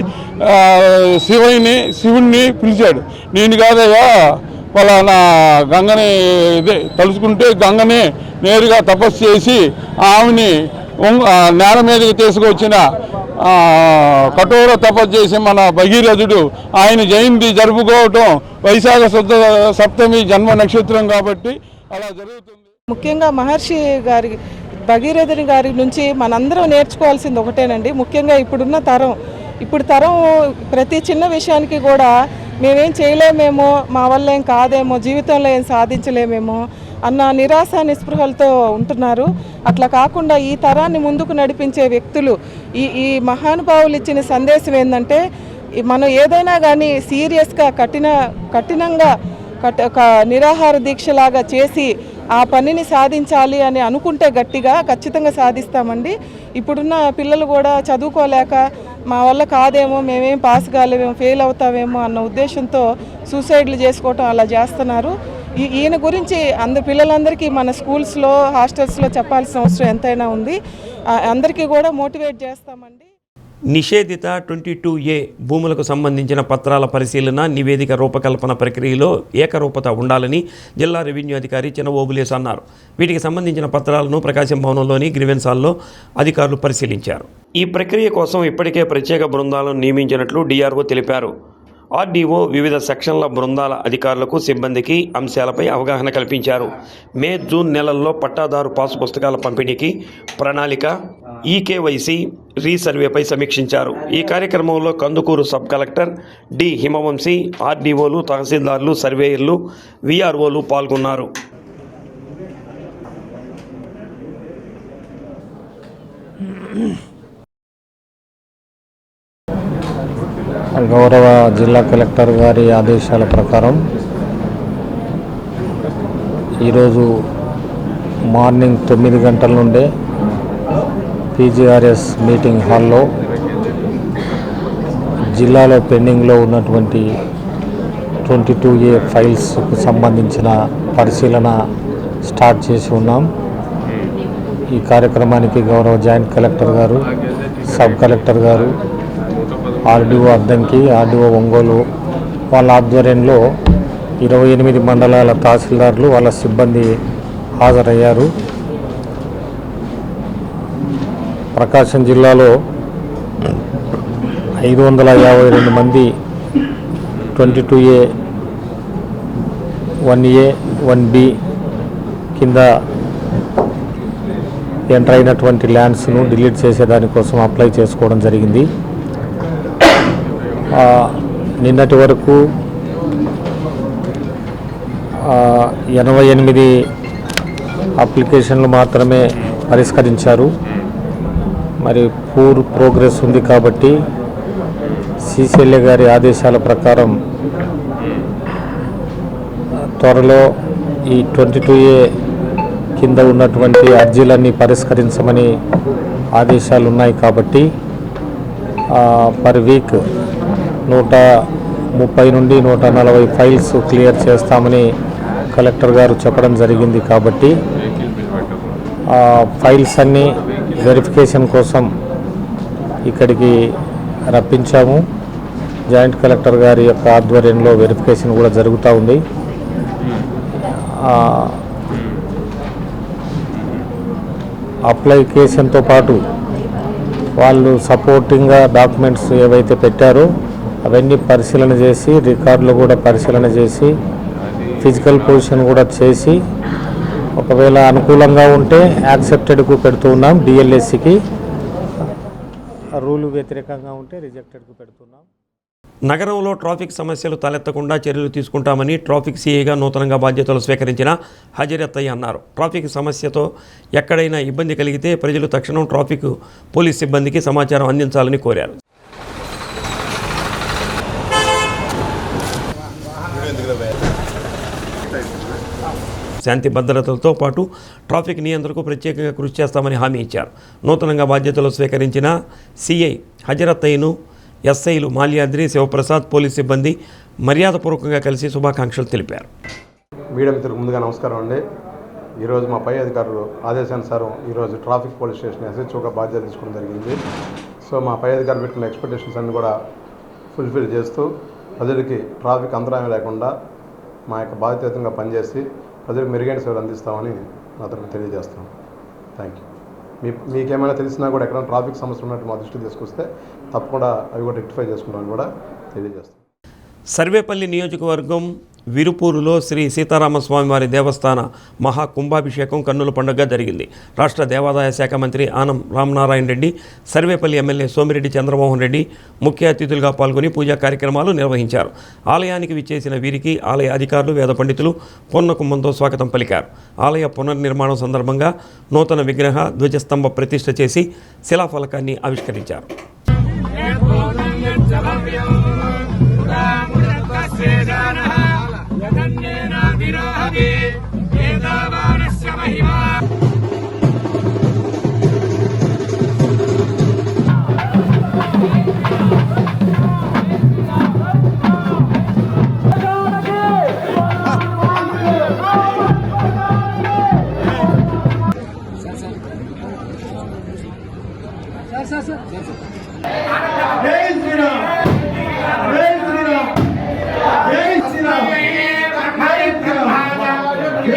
శివుణ్ణి పిలిచాడు. నేను కాదయ్యా పలానా గంగని తలుచుకుంటే గంగని నేరుగా తపస్సు చేసి ఆమెని నేల మీదకి తీసుకొచ్చిన కఠోర తపస్సు చేసి మన భగీరథుడు ఆయన జయంతి జరుపుకోవటం వైశాఖ శుద్ధ సప్తమి జన్మ నక్షత్రం కాబట్టి అలా జరుగుతుంది. ముఖ్యంగా మహర్షి గారి, భగీరథుని గారి నుంచి మనందరం నేర్చుకోవాల్సింది ఒకటేనండి. ముఖ్యంగా ఇప్పుడు తరం ప్రతి చిన్న విషయానికి కూడా మేమేం చేయలేమేమో, మా వల్ల ఏం కాదేమో, జీవితంలో ఏం సాధించలేమేమో అన్న నిరాశ నిస్పృహలతో ఉంటున్నారు. అట్లా కాకుండా ఈ తరాన్ని ముందుకు నడిపించే వ్యక్తులు, ఈ మహానుభావులు ఇచ్చిన సందేశం ఏంటంటే, మనం ఏదైనా కానీ సీరియస్గా కఠినంగా ఒక నిరాహార దీక్షలాగా చేసి ఆ పనిని సాధించాలి అని అనుకుంటే గట్టిగా ఖచ్చితంగా సాధిస్తామండి. ఇప్పుడున్న పిల్లలు కూడా చదువుకోలేక మా వల్ల కాదేమో, మేమేం పాస్ కాలేమేమో, ఫెయిల్ అవుతామేమో అన్న ఉద్దేశంతో సూసైడ్లు చేసుకోవటం అలా చేస్తున్నారు. ఈయన గురించి పిల్లలందరికీ మన స్కూల్స్లో, హాస్టల్స్లో చెప్పాల్సిన అవసరం ఎంతైనా ఉంది. అందరికీ కూడా మోటివేట్ చేస్తామండి. నిషేధిత 22A భూములకు సంబంధించిన పత్రాల పరిశీలన, నివేదిక రూపకల్పన ప్రక్రియలో ఏకరూపత ఉండాలని జిల్లా రెవెన్యూ అధికారి చినఓబులేస్ అన్నారు. వీటికి సంబంధించిన పత్రాలను ప్రకాశం భవనంలోని గ్రీవెన్స్ హాల్లో అధికారులు పరిశీలించారు. ఈ ప్రక్రియ కోసం ఇప్పటికే ప్రత్యేక బృందాలను నియమించినట్లు డిఆర్ఓ తెలిపారు. ఆర్డీఓ వివిధ సెక్షన్ల బృందాల అధికారులకు సిబ్బందికి అంశాలపై అవగాహన కల్పించారు. మే, జూన్ నెలల్లో పట్టాదారు పాసు పుస్తకాల పంపిణీకి ప్రణాళిక, ఈకేవైసీ రీసర్వేపై సమీక్షించారు. ఈ కార్యక్రమంలో Kandukur sub collector D Himavamsi, ఆర్డీఓలు, తహసీల్దార్లు, సర్వేయర్లు, వీఆర్ఓలు పాల్గొన్నారు. గౌరవ జిల్లా కలెక్టర్ గారి ఆదేశాల ప్రకారం ఈరోజు మార్నింగ్ 9 గంటల నుండే పీజీఆర్ఎస్ మీటింగ్ హాల్లో జిల్లాలో పెండింగ్లో ఉన్నటువంటి 22A ఫైల్స్కు సంబంధించిన పరిశీలన స్టార్ట్ చేసి ఉన్నాం. ఈ కార్యక్రమానికి గౌరవ జాయింట్ కలెక్టర్ గారు, సబ్ కలెక్టర్ గారు, ఆర్డీఓ అద్దంకి, ఆర్డీఓ ఒంగోలు వాళ్ళ ఆధ్వర్యంలో 28 మండలాల తహసీల్దార్లు వాళ్ళ సిబ్బంది హాజరయ్యారు. ప్రకాశం జిల్లాలో 552 మంది 22A 1A 1B కింద ఎంటర్ అయినటువంటి ల్యాండ్స్ను డిలీట్ చేసేదానికోసం అప్లై చేసుకోవడం జరిగింది. నిన్నటి వరకు 88 అప్లికేషన్లు మాత్రమే పరిష్కరించారు. మరి పూర్ ప్రోగ్రెస్ ఉంది కాబట్టి సిసిఎల్ఏ గారి ఆదేశాల ప్రకారం త్వరలో ఈ 22A కింద ఉన్నటువంటి అర్జీలన్నీ పరిష్కరించమని ఆదేశాలు ఉన్నాయి. కాబట్టి పర్ వీక్ 130 నుండి 140 ఫైల్స్ క్లియర్ చేస్తామని కలెక్టర్ గారు చెప్పడం జరిగింది. కాబట్టి ఫైల్స్ అన్నీ వెరిఫికేషన్ కోసం ఇక్కడికి రప్పించాము. జాయింట్ కలెక్టర్ గారి యొక్క ఆధ్వర్యంలో వెరిఫికేషన్ కూడా జరుగుతూ ఉంది. అప్లికేషన్తో పాటు వాళ్ళు సపోర్టింగ్గా డాక్యుమెంట్స్ ఏవైతే పెట్టారో అవన్నీ పరిశీలన చేసి, రికార్డులు కూడా పరిశీలన చేసి, ఫిజికల్ పొజిషన్ కూడా చేసి, ఒకవేళ అనుకూలంగా ఉంటే యాక్సెప్టెడ్కు పెడుతూ ఉన్నాం. డిఎల్ఎస్సికి రూలు వ్యతిరేకంగా ఉంటే రిజెక్టెడ్కు పెడుతున్నాం. నగరంలో ట్రాఫిక్ సమస్యలు తలెత్తకుండా చర్యలు తీసుకుంటామని ట్రాఫిక్ సీఐగా నూతనంగా బాధ్యతలు స్వీకరించిన హజరత్తయ్య అన్నారు. ట్రాఫిక్ సమస్యతో ఎక్కడైనా ఇబ్బంది కలిగితే ప్రజలు తక్షణం ట్రాఫిక్ పోలీస్ సిబ్బందికి సమాచారం అందించాలని కోరారు. శాంతి భద్రతలతో పాటు ట్రాఫిక్ నియంత్రణకు ప్రత్యేకంగా కృషి చేస్తామని హామీ ఇచ్చారు. నూతనంగా బాధ్యతలు స్వీకరించిన సిఐ హజరత్తయ్యను ఎస్ఐలు మాల్యాద్రి, శివప్రసాద్, పోలీస్ సిబ్బంది మర్యాదపూర్వకంగా కలిసి శుభాకాంక్షలు తెలిపారు. మీడియా మిత్రులకు ముందుగా నమస్కారం అండి. ఈరోజు మా పై అధికారులు ఆదేశానుసారం ఈరోజు ట్రాఫిక్ పోలీస్ స్టేషన్ ఎస్హెచ్ఓగా బాధ్యత తీసుకోవడం జరిగింది. సో మా పై అధికారులు పెట్టిన ఎక్స్పెక్టేషన్స్ అన్ని కూడా ఫుల్ఫిల్ చేస్తూ ప్రజలకి ట్రాఫిక్ అంతరాయం లేకుండా మా యొక్క బాధ్యతంగా పనిచేసి ప్రజలకు మెరుగైన సేవలు అందిస్తామని నా తరఫున తెలియజేస్తాం. Thank you. మీకేమైనా తెలిసినా కూడా ఎక్కడైనా ట్రాఫిక్ సమస్య ఉన్నట్టు మా దృష్టికి తీసుకొస్తే తప్పకుండా అవి కూడా రెక్టిఫై చేసుకుంటామని కూడా తెలియజేస్తాం. సర్వేపల్లి నియోజకవర్గం విరుపూరులో శ్రీ సీతారామస్వామివారి దేవస్థాన మహాకుంభాభిషేకం కన్నుల పండుగగా జరిగింది. రాష్ట్ర దేవాదాయ శాఖ మంత్రి ఆనం రామనారాయణ రెడ్డి, సర్వేపల్లి ఎమ్మెల్యే సోమిరెడ్డి చంద్రమోహన్ రెడ్డి ముఖ్య అతిథులుగా పాల్గొని పూజా కార్యక్రమాలు నిర్వహించారు. ఆలయానికి విచ్చేసిన వీరికి ఆలయ అధికారులు, వేద పండితులు పూర్ణకుంభంతో స్వాగతం పలికారు. ఆలయ పునర్నిర్మాణం సందర్భంగా నూతన విగ్రహ ధ్వజస్తంభ ప్రతిష్ఠ చేసి శిలాఫలకాన్ని ఆవిష్కరించారు. జై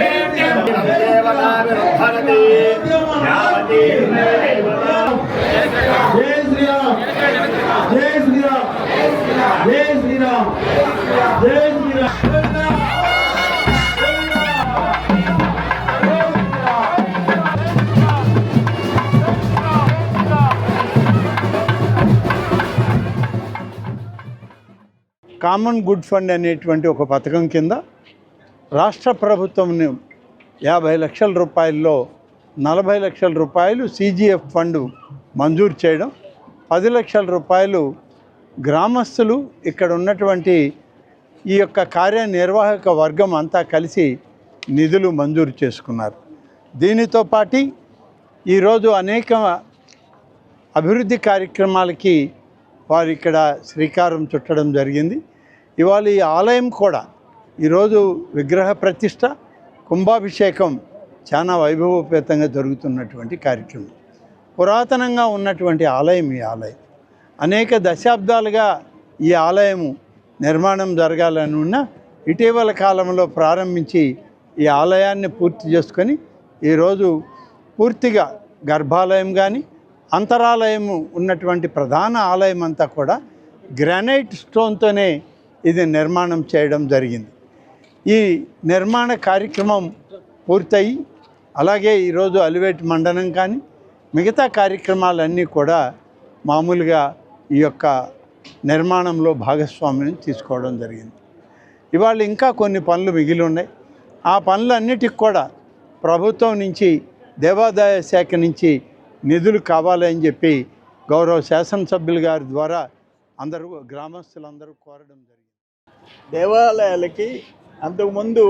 కామన్ గుడ్ ఫండ్ అనేటువంటి ఒక పథకం కింద రాష్ట్ర ప్రభుత్వం 50 లక్షల రూపాయల్లో 40 లక్షల రూపాయలు CGF ఫండ్ మంజూరు చేయడం, 10 లక్షల రూపాయలు గ్రామస్తులు ఇక్కడ ఉన్నటువంటి ఈ యొక్క కార్యనిర్వాహక వర్గం అంతా కలిసి నిధులు మంజూరు చేసుకున్నారు. దీనితో పాటు ఈరోజు అనేక అభివృద్ధి కార్యక్రమాలకి వారు ఇక్కడ శ్రీకారం చుట్టడం జరిగింది. ఇవాళ ఈ ఆలయం కూడా ఈరోజు విగ్రహ ప్రతిష్ట, కుంభాభిషేకం చాలా వైభవోపేతంగా జరుగుతున్నటువంటి కార్యక్రమం. పురాతనంగా ఉన్నటువంటి ఆలయం ఈ ఆలయం. అనేక దశాబ్దాలుగా ఈ ఆలయము నిర్మాణం జరగాలని ఉన్న ఇటీవల కాలంలో ప్రారంభించి ఈ ఆలయాన్ని పూర్తి చేసుకొని ఈరోజు పూర్తిగా గర్భాలయం కానీ అంతరాలయము ఉన్నటువంటి ప్రధాన ఆలయం అంతా కూడా గ్రానైట్ స్టోన్తోనే ఇది నిర్మాణం చేయడం జరిగింది. ఈ నిర్మాణ కార్యక్రమం పూర్తయి అలాగే ఈరోజు అలివేట్ మండనం కానీ మిగతా కార్యక్రమాలన్నీ కూడా మామూలుగా ఈ యొక్క నిర్మాణంలో భాగస్వామ్యం తీసుకోవడం జరిగింది. ఇవాళ ఇంకా కొన్ని పనులు మిగిలి ఉన్నాయి. ఆ పనులన్నిటికి కూడా ప్రభుత్వం నుంచి, దేవాదాయ శాఖ నుంచి నిధులు కావాలని చెప్పి గౌరవ శాసనసభ్యులు గారి ద్వారా అందరూ గ్రామస్తులందరూ కోరడం జరిగింది. దేవాలయాలకి అంతకుముందు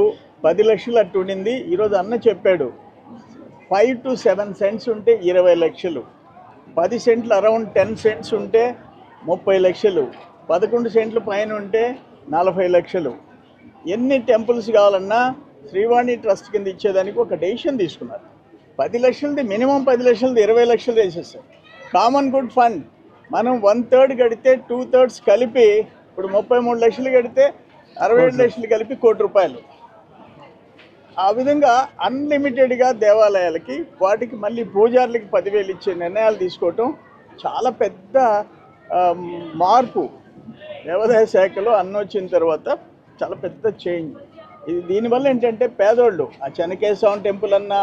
10 లక్షలు అట్టు ఉండింది. ఈరోజు అన్న చెప్పాడు 5 to 7 సెంట్స్ ఉంటే 20 లక్షలు, 10 సెంట్లు అరౌండ్ 10 సెంట్స్ ఉంటే 30 లక్షలు, 11 సెంట్ల పైన ఉంటే 40 లక్షలు. ఎన్ని టెంపుల్స్ కావాలన్నా శ్రీవాణి ట్రస్ట్ కింద ఇచ్చేదానికి ఒక డెసిషన్ తీసుకున్నారు. 10 లక్షలది మినిమం 10 లక్షలది 20 లక్షలు వేసేస్తారు. కామన్ గుడ్ ఫండ్ మనం 1/3 కడితే 2/3 కలిపి ఇప్పుడు 33 లక్షలు కడితే 67 లక్షలు కలిపి ₹1 కోటి. ఆ విధంగా అన్లిమిటెడ్గా దేవాలయాలకి వాటికి మళ్ళీ పూజారులకి 10,000 ఇచ్చే నిర్ణయాలు తీసుకోవటం చాలా పెద్ద మార్పు. దేవాదాయ శాఖలో అన్న వచ్చిన తర్వాత చాలా పెద్ద చేంజ్ ఇది. దీనివల్ల ఏంటంటే పేదోళ్ళు ఆ చెన్నకేశవం టెంపుల్ అన్నా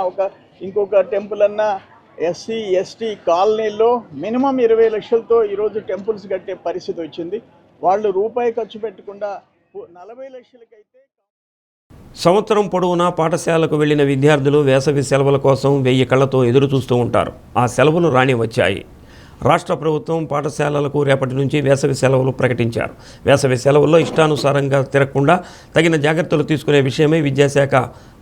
ఇంకొక టెంపుల్ అన్నా SC ST కాలనీలో మినిమం 20 లక్షలతో ఈరోజు టెంపుల్స్ కట్టే పరిస్థితి వచ్చింది. వాళ్ళు రూపాయి ఖర్చు పెట్టకుండా 40 లక్షలకైతే. సంవత్సరం పొడవునా పాఠశాలకు వెళ్లిన విద్యార్థులు వేసవి సెలవుల కోసం 1000 కళ్లతో ఎదురు చూస్తూ ఉంటారు. ఆ సెలవులు రాని వచ్చాయి. రాష్ట్ర ప్రభుత్వం పాఠశాలలకు రేపటి నుంచి వేసవి సెలవులు ప్రకటించారు. వేసవి సెలవుల్లో ఇష్టానుసారంగా తిరగకుండా తగిన జాగ్రత్తలు తీసుకునే విషయమై విద్యాశాఖ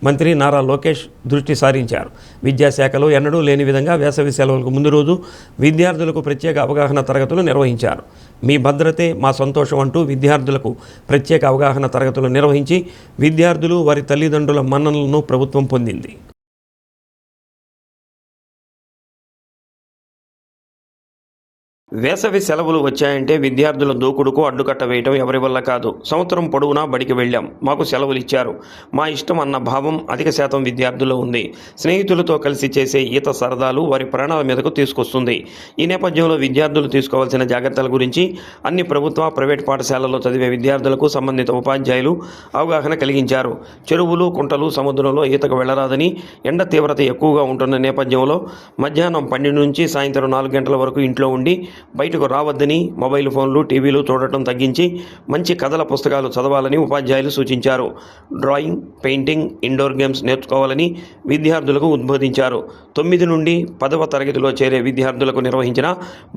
మంత్రి నారా లోకేష్ దృష్టి సారించారు. విద్యాశాఖలో ఎన్నడూ లేని విధంగా వేసవి సెలవులకు ముందు రోజు విద్యార్థులకు ప్రత్యేక అవగాహన తరగతులు నిర్వహించారు. మీ భద్రతే మా సంతోషం అంటూ విద్యార్థులకు ప్రత్యేక అవగాహన తరగతులు నిర్వహించి విద్యార్థులు వారి తల్లిదండ్రుల మన్ననలను ప్రభుత్వం పొందింది. వేసవి సెలవులు వచ్చాయంటే విద్యార్థుల దూకుడుకు అడ్డుకట్ట వేయటం ఎవరి వల్ల కాదు. సంవత్సరం పొడవునా బడికి వెళ్ళాం, మాకు సెలవులు ఇచ్చారు, మా ఇష్టం అన్న భావం అధిక శాతం విద్యార్థుల్లో ఉంది. స్నేహితులతో కలిసి చేసే ఈత సరదాలు వారి ప్రాణాల మీదకు తీసుకొస్తుంది. ఈ నేపథ్యంలో విద్యార్థులు తీసుకోవాల్సిన జాగ్రత్తల గురించి అన్ని ప్రభుత్వ, ప్రైవేట్ పాఠశాలల్లో చదివే విద్యార్థులకు సంబంధిత ఉపాధ్యాయులు అవగాహన కలిగించారు. చెరువులు, కుంటలు, సముద్రంలో ఈతకు వెళ్లరాదని, ఎండ తీవ్రత ఎక్కువగా ఉంటున్న నేపథ్యంలో మధ్యాహ్నం 12 నుంచి సాయంత్రం 4 గంటల వరకు ఇంట్లో ఉండి బయటకు రావద్దని, మొబైల్ ఫోన్లు, టీవీలు చూడటం తగ్గించి మంచి కథల పుస్తకాలు చదవాలని ఉపాధ్యాయులు సూచించారు. డ్రాయింగ్, పెయింటింగ్, ఇండోర్ గేమ్స్ నేర్చుకోవాలని విద్యార్థులకు ఉద్బోధించారు. 9 నుండి 10వ తరగతిలో చేరే విద్యార్థులకు నిర్వహించిన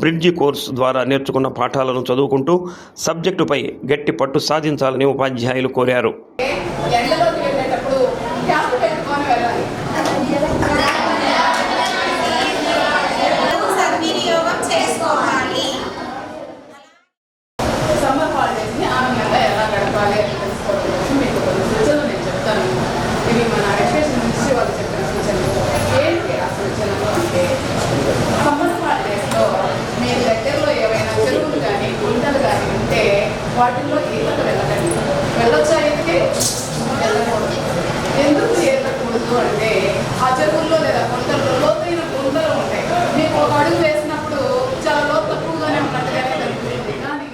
బ్రిడ్జి కోర్సు ద్వారా నేర్చుకున్న పాఠాలను చదువుకుంటూ సబ్జెక్టుపై గట్టి పట్టు సాధించాలని ఉపాధ్యాయులు కోరారు. వాటిల్లో ఈతకు వెళ్ళకండి. వెళ్ళొచ్చా ఈతకి? వెళ్ళకూడదు. ఎందుకు ఈతకూడదు అంటే ఆ చెరువుల్లో లేదా గుంతల్లో లోతైన గుంతలు ఉంటాయి. మీకు ఒక అడుగు వేసినప్పుడు చాలా లోతు తక్కువగానే ఉన్నట్టుగానే కనిపిస్తుంది. కానీ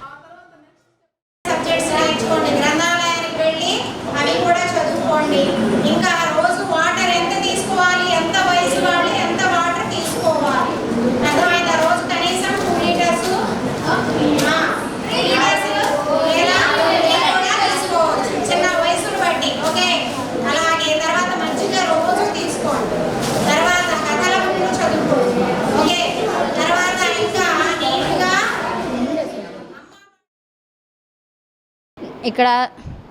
ఆ తర్వాత నేర్చుకోండి, గ్రంథాలయానికి వెళ్ళి అవి కూడా చదువుకోండి. ఇంకా రోజు వాటర్ ఎంత తీసుకోవాలి, ఎంత వయసు వాళ్ళు ఎంత వాటర్ తీసుకోవాలి అర్థమైందా? రోజు కనీసం 2 లీటర్స్ కూడా తీసుకోవచ్చు చిన్న వయసును బట్టి. ఓకే, అలాగే తర్వాత మంచిగా రోజు తీసుకోండి. తర్వాత కథల ముందు చదువుకోండి. ఓకే, తర్వాత ఇంకా నీట్గా ఇక్కడ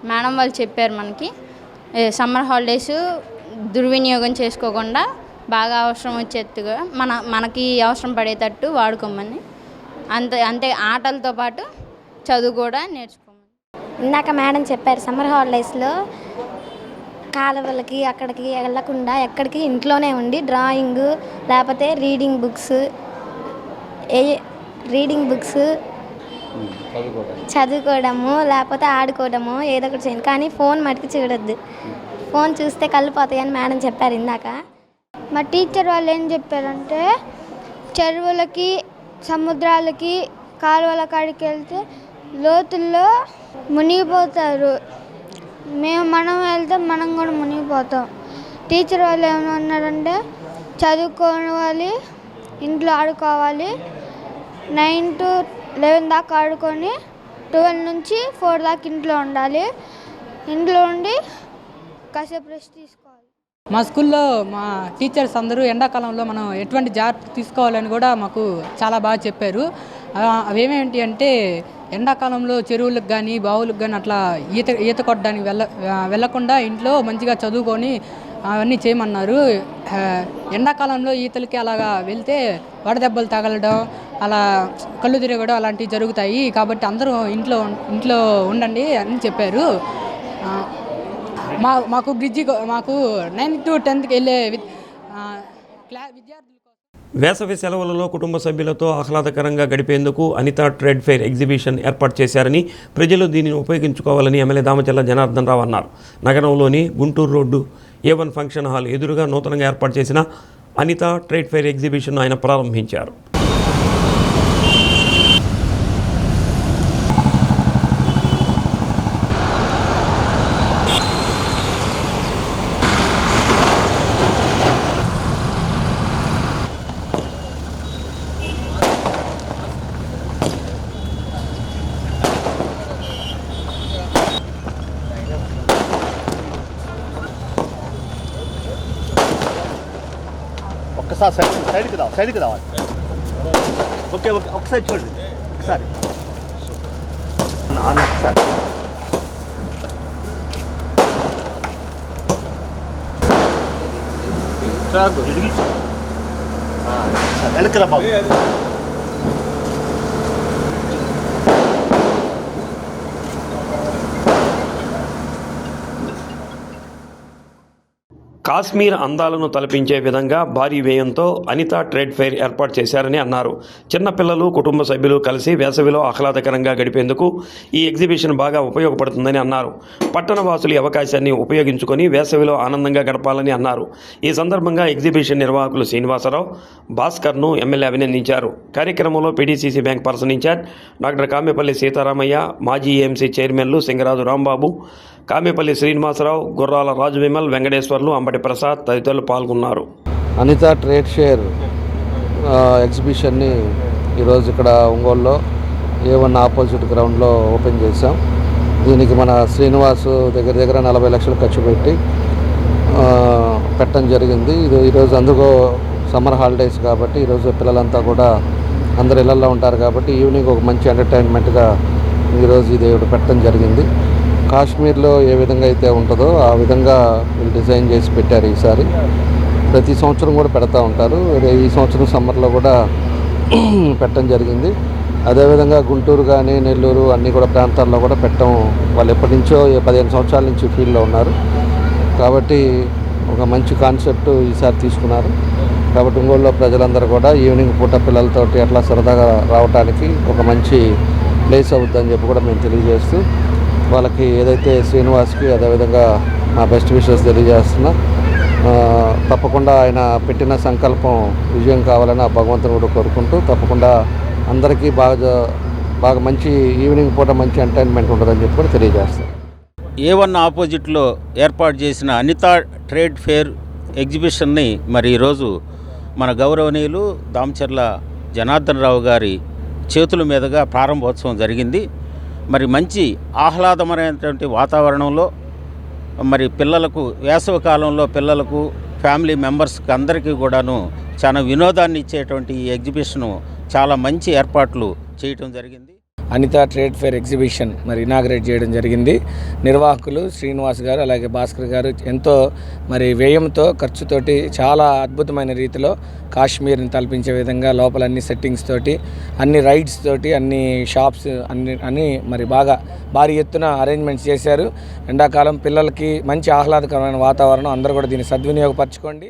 మేడం వాళ్ళు చెప్పారు మనకి సమ్మర్ హాలిడేస్ దుర్వినియోగం చేసుకోకుండా బాగా అవసరం వచ్చేట్టుగా మనకి అవసరం పడేటట్టు వాడుకోమని. అంతే ఆటలతో పాటు చదువు కూడా నేర్చుకోమని. ఇందాక మేడం చెప్పారు సమ్మర్ హాలిడేస్లో కాలువలకి అక్కడికి వెళ్ళకుండా ఎక్కడికి ఇంట్లోనే ఉండి డ్రాయింగ్ లేకపోతే రీడింగ్ బుక్స్ చదువుకోవడము లేకపోతే ఆడుకోవడము ఏదో ఒకటి చేయండి, కానీ ఫోన్ మటుకు చూడొద్దు. ఫోన్ చూస్తే కళ్ళు పోతాయని మేడం చెప్పారు ఇందాక. మా టీచర్ వాళ్ళు ఏం చెప్పారంటే చెరువులకి సముద్రాలకి కాలువల కాడికి వెళ్తే లోతుల్లో మునిగిపోతారు, మనం వెళ్తే మనం కూడా మునిగిపోతాం. టీచర్ వాళ్ళు ఏమన్నారంటే చదువుకోవాలి, ఇంట్లో ఆడుకోవాలి, 9 to 11 దాకా ఆడుకొని 12 నుంచి 4 దాకా ఇంట్లో ఉండాలి, ఇంట్లో ఉండి కాసేపు రెస్ట్ తీసుకోవాలి. మా స్కూల్లో మా టీచర్స్ అందరూ ఎండాకాలంలో మనం ఎటువంటి జాగ్రత్త తీసుకోవాలని కూడా మాకు చాలా బాగా చెప్పారు. అవేమేంటి అంటే ఎండాకాలంలో చెరువులకు కానీ బావులకు కానీ అట్లా ఈత కొట్టడానికి వెళ్ళకుండా ఇంట్లో మంచిగా చదువుకొని అవన్నీ చేయమన్నారు. ఎండాకాలంలో ఈతలకి అలాగా వెళ్తే వడదెబ్బలు తగలడం, అలా కళ్ళు తిరగడం అలాంటివి జరుగుతాయి. కాబట్టి అందరూ ఇంట్లో ఉండండి అని చెప్పారు. మాకు 9th to 10th వెళ్ళే విద్యార్థులు వేసవి సెలవులలో కుటుంబ సభ్యులతో ఆహ్లాదకరంగా గడిపేందుకు అనిత ట్రేడ్ ఫెయిర్ ఎగ్జిబిషన్ ఏర్పాటు చేశారని, ప్రజలు దీనిని ఉపయోగించుకోవాలని ఎమ్మెల్యే దామచర్ల జనార్దన్ రావు అన్నారు. నగరంలోని Guntur road A1 function hall ఎదురుగా నూతనంగా ఏర్పాటు చేసిన అనిత ట్రేడ్ ఫెయిర్ ఎగ్జిబిషన్ ఆయన ప్రారంభించారు. సైడ్కి రావాలి. ఓకే ఒకసారి చూడండి, ఒకసారి వెనకరా బాబు. కాశ్మీర్ అందాలను తలపించే విధంగా భారీ వ్యయంతో అనిత ట్రేడ్ ఫెయిర్ ఏర్పాటు చేశారని అన్నారు. చిన్నపిల్లలు, కుటుంబ సభ్యులు కలిసి వేసవిలో ఆహ్లాదకరంగా గడిపేందుకు ఈ ఎగ్జిబిషన్ బాగా ఉపయోగపడుతుందని అన్నారు. పట్టణ వాసులు ఈ అవకాశాన్ని ఉపయోగించుకొని వేసవిలో ఆనందంగా గడపాలని అన్నారు. ఈ సందర్భంగా ఎగ్జిబిషన్ నిర్వాహకులు శ్రీనివాసరావు, భాస్కర్ను ఎమ్మెల్యే అభినందించారు. కార్యక్రమంలో PDCC bank person in-charge doctor Kamepalli Sitaramayya, మాజీ ఏఎంసీ చైర్మన్లు సింగరాజు రాంబాబు, కామెపల్లి శ్రీనివాసరావు, గుర్రాల రాజు విమల్, వెంకటేశ్వర్లు, అంబటి ప్రసాద్ తదితరులు పాల్గొన్నారు. అనిత ట్రేడ్ షేర్ ఎగ్జిబిషన్ని ఈరోజు ఇక్కడ ఒంగోలులో A1 ఆపోజిట్ గ్రౌండ్లో ఓపెన్ చేశాం. దీనికి మన శ్రీనివాసు దగ్గర 40 లక్షలు ఖర్చు పెట్టి పెట్టడం జరిగింది. ఈరోజు అందుకో సమ్మర్ హాలిడేస్ కాబట్టి ఈరోజు పిల్లలంతా కూడా అందరు ఇళ్లలో ఉంటారు కాబట్టి ఈవినింగ్ ఒక మంచి ఎంటర్టైన్మెంట్గా ఈరోజు ఇది పెట్టడం జరిగింది. కాశ్మీర్లో ఏ విధంగా అయితే ఉంటుందో ఆ విధంగా వీళ్ళు డిజైన్ చేసి పెట్టారు. ఈసారి ప్రతి సంవత్సరం కూడా పెడతా ఉంటారు. ఈ సంవత్సరం సమ్మర్లో కూడా పెట్టడం జరిగింది. అదేవిధంగా గుంటూరు కానీ నెల్లూరు అన్ని కూడా ప్రాంతాల్లో కూడా పెట్టడం వాళ్ళు ఎప్పటి నుంచో 15 సంవత్సరాల నుంచి ఫీల్డ్లో ఉన్నారు కాబట్టి ఒక మంచి కాన్సెప్ట్ ఈసారి తీసుకున్నారు. కాబట్టి ఒంగోలులో ప్రజలందరూ కూడా ఈవినింగ్ పూట పిల్లలతోటి అట్లా సరదాగా రావడానికి ఒక మంచి ప్లేస్ అవుతుందని చెప్పి కూడా మేము తెలియజేస్తూ వాళ్ళకి ఏదైతే శ్రీనివాస్కి అదేవిధంగా మా బెస్ట్ విషెస్ తెలియజేస్తున్నా. తప్పకుండా ఆయన పెట్టిన సంకల్పం విజయం కావాలని ఆ భగవంతుని కూడా కోరుకుంటూ తప్పకుండా అందరికీ బాగా బాగా మంచి ఈవినింగ్ పూట మంచి ఎంటర్టైన్మెంట్ ఉంటుందని చెప్పి కూడా తెలియజేస్తాను. A1 ఆపోజిట్లో ఏర్పాటు చేసిన అనితా ట్రేడ్ ఫేర్ ఎగ్జిబిషన్ని మరి ఈరోజు మన గౌరవనీయులు దామచర్ల జనార్దన్ రావు గారి చేతుల మీదుగా ప్రారంభోత్సవం జరిగింది. మరి మంచి ఆహ్లాదమైనటువంటి వాతావరణంలో మరి పిల్లలకు వేసవి కాలంలో పిల్లలకు ఫ్యామిలీ మెంబర్స్కి అందరికీ కూడాను చాలా వినోదాన్ని ఇచ్చేటువంటి ఈ ఎగ్జిబిషను చాలా మంచి ఏర్పాట్లు చేయటం జరిగింది. అనితా ట్రేడ్ ఫేర్ ఎగ్జిబిషన్ మరి ఇనాగ్రేట్ చేయడం జరిగింది. నిర్వాహకులు శ్రీనివాస్ గారు అలాగే భాస్కర్ గారు ఎంతో మరి వ్యయంతో ఖర్చుతోటి చాలా అద్భుతమైన రీతిలో కాశ్మీర్ని తలపించే విధంగా లోపల అన్ని సెట్టింగ్స్ తోటి అన్ని రైడ్స్ తోటి అన్ని షాప్స్ అన్ని మరి బాగా భారీ ఎత్తున అరేంజ్మెంట్స్ చేశారు. ఎండాకాలం పిల్లలకి మంచి ఆహ్లాదకరమైన వాతావరణం, అందరూ కూడా దీన్ని సద్వినియోగపరచుకోండి.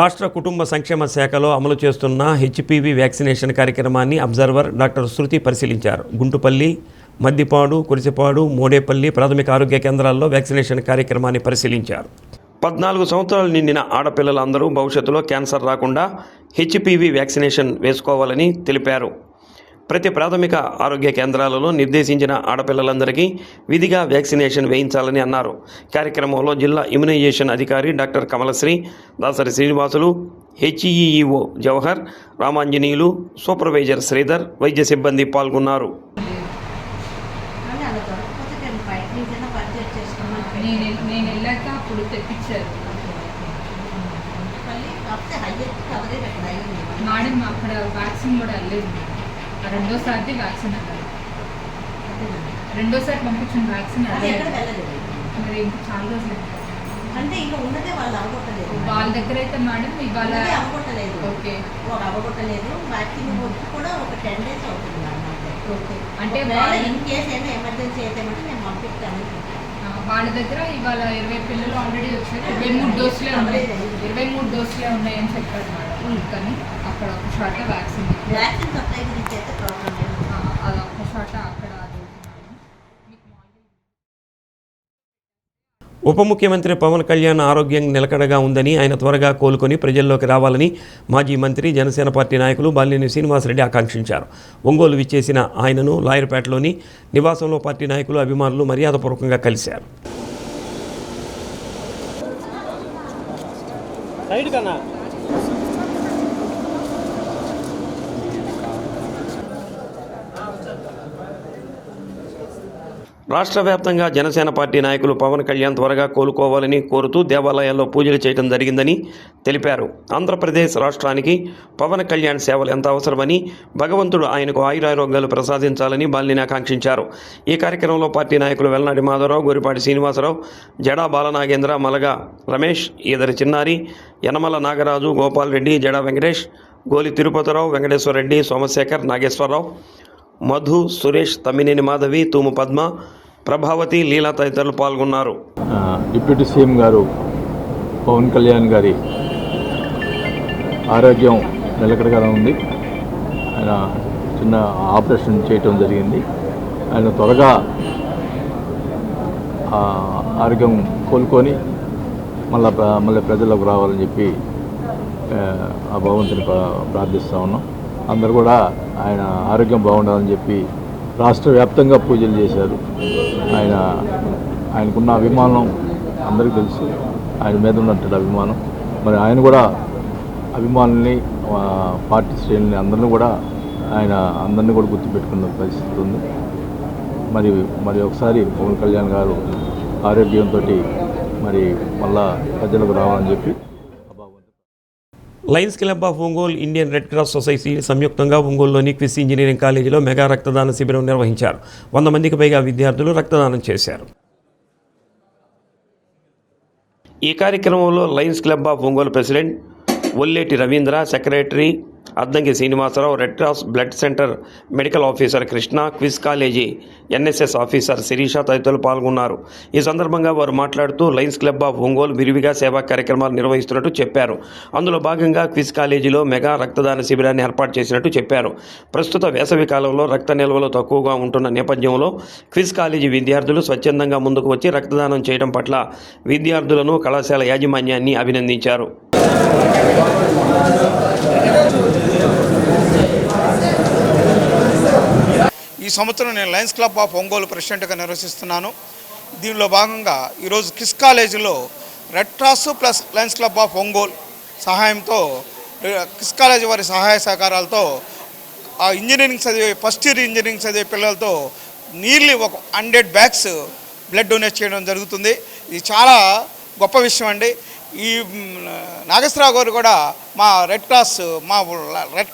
రాష్ట్ర కుటుంబ సంక్షేమ శాఖలో అమలు చేస్తున్న హెచ్పివి వ్యాక్సినేషన్ కార్యక్రమాన్ని అబ్జర్వర్ డాక్టర్ శృతి పరిశీలించారు. గుంటుపల్లి, మద్దిపాడు, కురిసిపాడు, మోడేపల్లి ప్రాథమిక ఆరోగ్య కేంద్రాల్లో వ్యాక్సినేషన్ కార్యక్రమాన్ని పరిశీలించారు. 14 సంవత్సరాలు నిండిన ఆడపిల్లలందరూ భవిష్యత్తులో క్యాన్సర్ రాకుండా హెచ్పివి వ్యాక్సినేషన్ వేసుకోవాలని తెలిపారు. ప్రతి ప్రాథమిక ఆరోగ్య కేంద్రాలలో నిర్దేశించిన ఆడపిల్లలందరికీ విధిగా వ్యాక్సినేషన్ వేయించాలని అన్నారు. కార్యక్రమంలో జిల్లా ఇమ్యునైజేషన్ అధికారి డాక్టర్ కమలశ్రీ, దాసరి శ్రీనివాసులు, హెచ్ఈఈఓ జవహర్, రామాంజనీయులు, సూపర్వైజర్ శ్రీధర్, వైద్య సిబ్బంది పాల్గొన్నారు. మేడం అక్కడ వ్యాక్సిన్ కూడా వెళ్ళలేదు. రెండోసారి వ్యాక్సిన్ అన్నారు. రెండోసారి పంపించిన వ్యాక్సిన్ మరి ఇంకా చాలా రోజులు అంటే ఇంకా ఉన్నదే వాళ్ళు అవ్వగొట్టలేదు. వాళ్ళ దగ్గర అయితే మేడం ఇవాళ అవ్వగొట్టలేదు. ఓకే, అవ్వగొట్టలేదు. వ్యాక్సిన్ వచ్చి కూడా ఒక 10 days అవుతుంది అన్నమాట. ఓకే, అంటే ఇన్ కేస్ ఏమైనా ఎమర్జెన్సీ అయితే మటు నేను పంపిస్తాను. వాళ్ళ దగ్గర ఇవాళ 20 పిల్లలు ఆల్రెడీ వచ్చారు. 23 డోసులే ఉన్నాయి. 23 డోసులే ఉన్నాయని చెప్పారు మేడం. కానీ అక్కడ ఒక షార్ట్ వ్యాక్సిన్ సప్లై గురించి అయితే ప్రాబ్లం లేదు. అది ఒక షార్ట్ అక్కడ. ఉప ముఖ్యమంత్రి పవన్ కళ్యాణ్ ఆరోగ్యం నిలకడగా ఉందని, ఆయన త్వరగా కోలుకొని ప్రజల్లోకి రావాలని మాజీ మంత్రి జనసేన పార్టీ నాయకులు బాలినేని శ్రీనివాసరెడ్డి ఆకాంక్షించారు. ఒంగోలు విచ్చేసిన ఆయనను లాయర్పేటలోని నివాసంలో పార్టీ నాయకులు, అభిమానులు మర్యాదపూర్వకంగా కలిశారు. రాష్ట్ర వ్యాప్తంగా జనసేన పార్టీ నాయకులు పవన్ కళ్యాణ్ త్వరగా కోలుకోవాలని కోరుతూ దేవాలయాల్లో పూజలు చేయడం జరిగిందని తెలిపారు. ఆంధ్రప్రదేశ్ రాష్ట్రానికి పవన్ కళ్యాణ్ సేవలు ఎంత అవసరమని, భగవంతుడు ఆయనకు ఆయురారోగ్యాలు ప్రసాదించాలని బాలినేని ఆకాంక్షించారు. ఈ కార్యక్రమంలో పార్టీ నాయకులు వెల్లనాటి మాధవరావు, గోరిపాటి శ్రీనివాసరావు, జడా బాలనాగేంద్ర, మలగా రమేష్, ఈదరి చిన్నారి, యనమల నాగరాజు, గోపాల్ రెడ్డి, జడా వెంకటేష్, గోలి తిరుపతిరావు, వెంకటేశ్వర రెడ్డి, సోమశేఖర్, నాగేశ్వరరావు, మధు, సురేష్, తమ్మినేని మాధవి, తూము పద్మ, ప్రభావతి, లీలా తదితరులు పాల్గొన్నారు. డిప్యూటీ సీఎం గారు పవన్ కళ్యాణ్ గారి ఆరోగ్యం నిలకడగా ఉంది. ఆయన చిన్న ఆపరేషన్ చేయటం జరిగింది. ఆయన త్వరగా ఆరోగ్యం కోలుకొని మళ్ళీ ప్రజలకు రావాలని చెప్పి ఆ భగవంతుని ప్రార్థిస్తూ ఉన్నాం. అందరూ కూడా ఆయన ఆరోగ్యం బాగుండాలని చెప్పి రాష్ట్ర వ్యాప్తంగా పూజలు చేశారు. ఆయనకున్న అభిమానం అందరికీ తెలుసు. ఆయన మీద ఉన్నట్టు అభిమానం. మరి ఆయన కూడా అభిమానుల్ని, పార్టీ శ్రేణుల్ని అందరినీ కూడా అందరినీ కూడా గుర్తుపెట్టుకున్న పరిస్థితి ఉంది. మరి ఒకసారి పవన్ కళ్యాణ్ గారు ఆరోగ్యంతో మరి మళ్ళా ప్రజలకు రావాలని చెప్పి. Lions Club of Ongole, Indian red cross society సంయుక్తంగా ఒంగోలులోని క్విస్ ఇంజనీరింగ్ కాలేజీలో మెగా రక్తదాన శిబిరం నిర్వహించారు. 100 మందికి పైగా విద్యార్థులు రక్తదానం చేశారు. ఈ కార్యక్రమంలో Lions Club of Ongole president Olleti Ravindra, secretary Addanki Srinivasarao, Red Cross blood centre medical officer Krishna, quiz college NSS officer Sirisha తదితరులు పాల్గొన్నారు. ఈ సందర్భంగా వారు మాట్లాడుతూ లయన్స్ క్లబ్ ఆఫ్ ఒంగోలు విరివిగా సేవా కార్యక్రమాలు నిర్వహిస్తున్నట్టు చెప్పారు. అందులో భాగంగా క్విజ్ కాలేజీలో మెగా రక్తదాన శిబిరాన్ని ఏర్పాటు చేసినట్టు చెప్పారు. ప్రస్తుత వేసవి కాలంలో రక్త నిల్వలు తక్కువగా ఉంటున్న నేపథ్యంలో క్విజ్ కాలేజీ విద్యార్థులు స్వచ్ఛందంగా ముందుకు వచ్చి రక్తదానం చేయడం పట్ల విద్యార్థులను, కళాశాల యాజమాన్యాన్ని అభినందించారు. ఈ సంవత్సరం నేను లయన్స్ క్లబ్ ఆఫ్ ఒంగోలు ప్రెసిడెంట్గా నిర్వహిస్తున్నాను. దీనిలో భాగంగా ఈరోజు క్విజ్ కాలేజీలో red cross plus Lions Club of Ongole సహాయంతో, క్విజ్ కాలేజీ వారి సహాయ సహకారాలతో ఆ ఇంజనీరింగ్ చదివే ఫస్ట్ ఇయర్ ఇంజనీరింగ్ చదివే పిల్లలతో నియర్లీ 100 బ్యాగ్స్ బ్లడ్ డొనేట్ చేయడం జరుగుతుంది. ఇది చాలా గొప్ప విషయం అండి. ఈ నాగేశ్వరరావు గారు కూడా మా రెడ్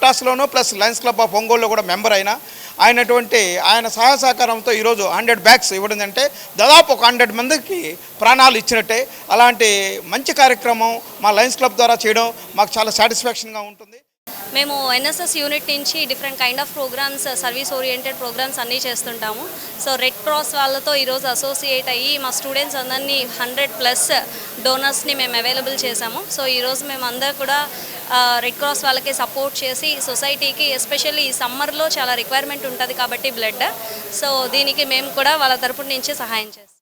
క్రాస్లోనూ ప్లస్ లయన్స్ క్లబ్ ఆఫ్ ఒంగోలులో కూడా మెంబర్ ఆయన సహాయ సహకారంతో ఈరోజు 100 బ్యాగ్స్ ఇవ్వడం అంటే దాదాపు 100 మందికి ప్రాణాలు ఇచ్చినట్టే. అలాంటి మంచి కార్యక్రమం మా లయన్స్ క్లబ్ ద్వారా చేయడం మాకు చాలా సాటిస్ఫాక్షన్గా ఉంటుంది. మేము ఎన్ఎస్ఎస్ యూనిట్ నుంచి different kind of programmes, service oriented programmes అన్నీ చేస్తుంటాము. సో రెడ్ క్రాస్ వాళ్ళతో ఈరోజు అసోసియేట్ అయ్యి మా స్టూడెంట్స్ అందరినీ 100+ డోనర్స్ని మేము అవైలబుల్ చేశాము. సో ఈరోజు మేము అందరూ కూడా రెడ్ క్రాస్ వాళ్ళకి సపోర్ట్ చేసి సొసైటీకి, ఎస్పెషల్లీ ఈ సమ్మర్లో చాలా రిక్వైర్మెంట్ ఉంటుంది కాబట్టి బ్లడ్, సో దీనికి మేము కూడా వాళ్ళ తరపు నుంచి సహాయం చేస్తాం.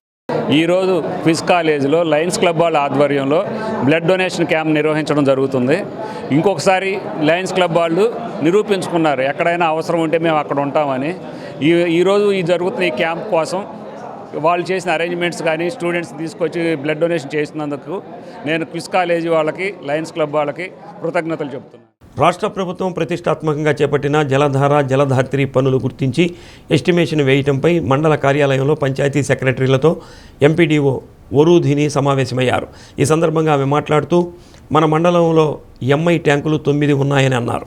ఈరోజు క్విజ్ కాలేజీలో లయన్స్ క్లబ్ వాళ్ళ ఆధ్వర్యంలో బ్లడ్ డొనేషన్ క్యాంప్ నిర్వహించడం జరుగుతుంది. ఇంకొకసారి లయన్స్ క్లబ్ వాళ్ళు నిరూపించుకున్నారు, ఎక్కడైనా అవసరం ఉంటే మేము అక్కడ ఉంటామని. ఈరోజు ఈ జరుగుతున్న ఈ క్యాంప్ కోసం వాళ్ళు చేసిన అరేంజ్మెంట్స్ కానీ, స్టూడెంట్స్ తీసుకొచ్చి బ్లడ్ డొనేషన్ చేసినందుకు నేను క్విజ్ కాలేజీ వాళ్ళకి, లయన్స్ క్లబ్ వాళ్ళకి కృతజ్ఞతలు చెప్తున్నాను. రాష్ట్ర ప్రభుత్వం ప్రతిష్టాత్మకంగా చేపట్టిన జలధార, జలధాత్రి పనులు గుర్తించి ఎస్టిమేషన్ వేయటంపై మండల కార్యాలయంలో పంచాయతీ సెక్రటరీలతో ఎంపీడీఓ వరూధిని సమావేశమయ్యారు. ఈ సందర్భంగా ఆమె మాట్లాడుతూ మన మండలంలో ఎంఐ ట్యాంకులు 9 ఉన్నాయని అన్నారు.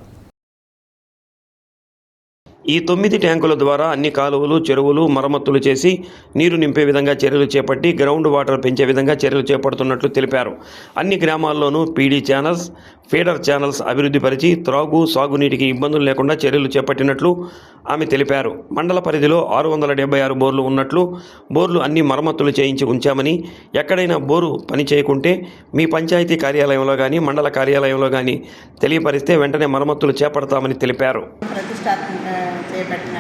ఈ 9 ట్యాంకుల ద్వారా అన్ని కాలువలు, చెరువులు మరమ్మతులు చేసి నీరు నింపే విధంగా చర్యలు చేపట్టి గ్రౌండ్ వాటర్ పెంచే విధంగా చర్యలు చేపడుతున్నట్లు తెలిపారు. అన్ని గ్రామాల్లోనూ పీడీ ఛానల్స్, ఫీడర్ ఛానల్స్ అభివృద్ధిపరిచి త్రాగు, సాగునీటికి ఇబ్బందులు లేకుండా చర్యలు చేపట్టినట్లు ఆమె తెలిపారు. మండల పరిధిలో 676 బోర్లు ఉన్నట్లు, బోర్లు అన్ని మరమ్మతులు చేయించి ఉంచామని, ఎక్కడైనా బోరు పని చేయకుంటే మీ పంచాయతీ కార్యాలయంలో కానీ, మండల కార్యాలయంలో కానీ తెలియపరిస్తే వెంటనే మరమ్మతులు చేపడతామని తెలిపారు. చేపట్టిన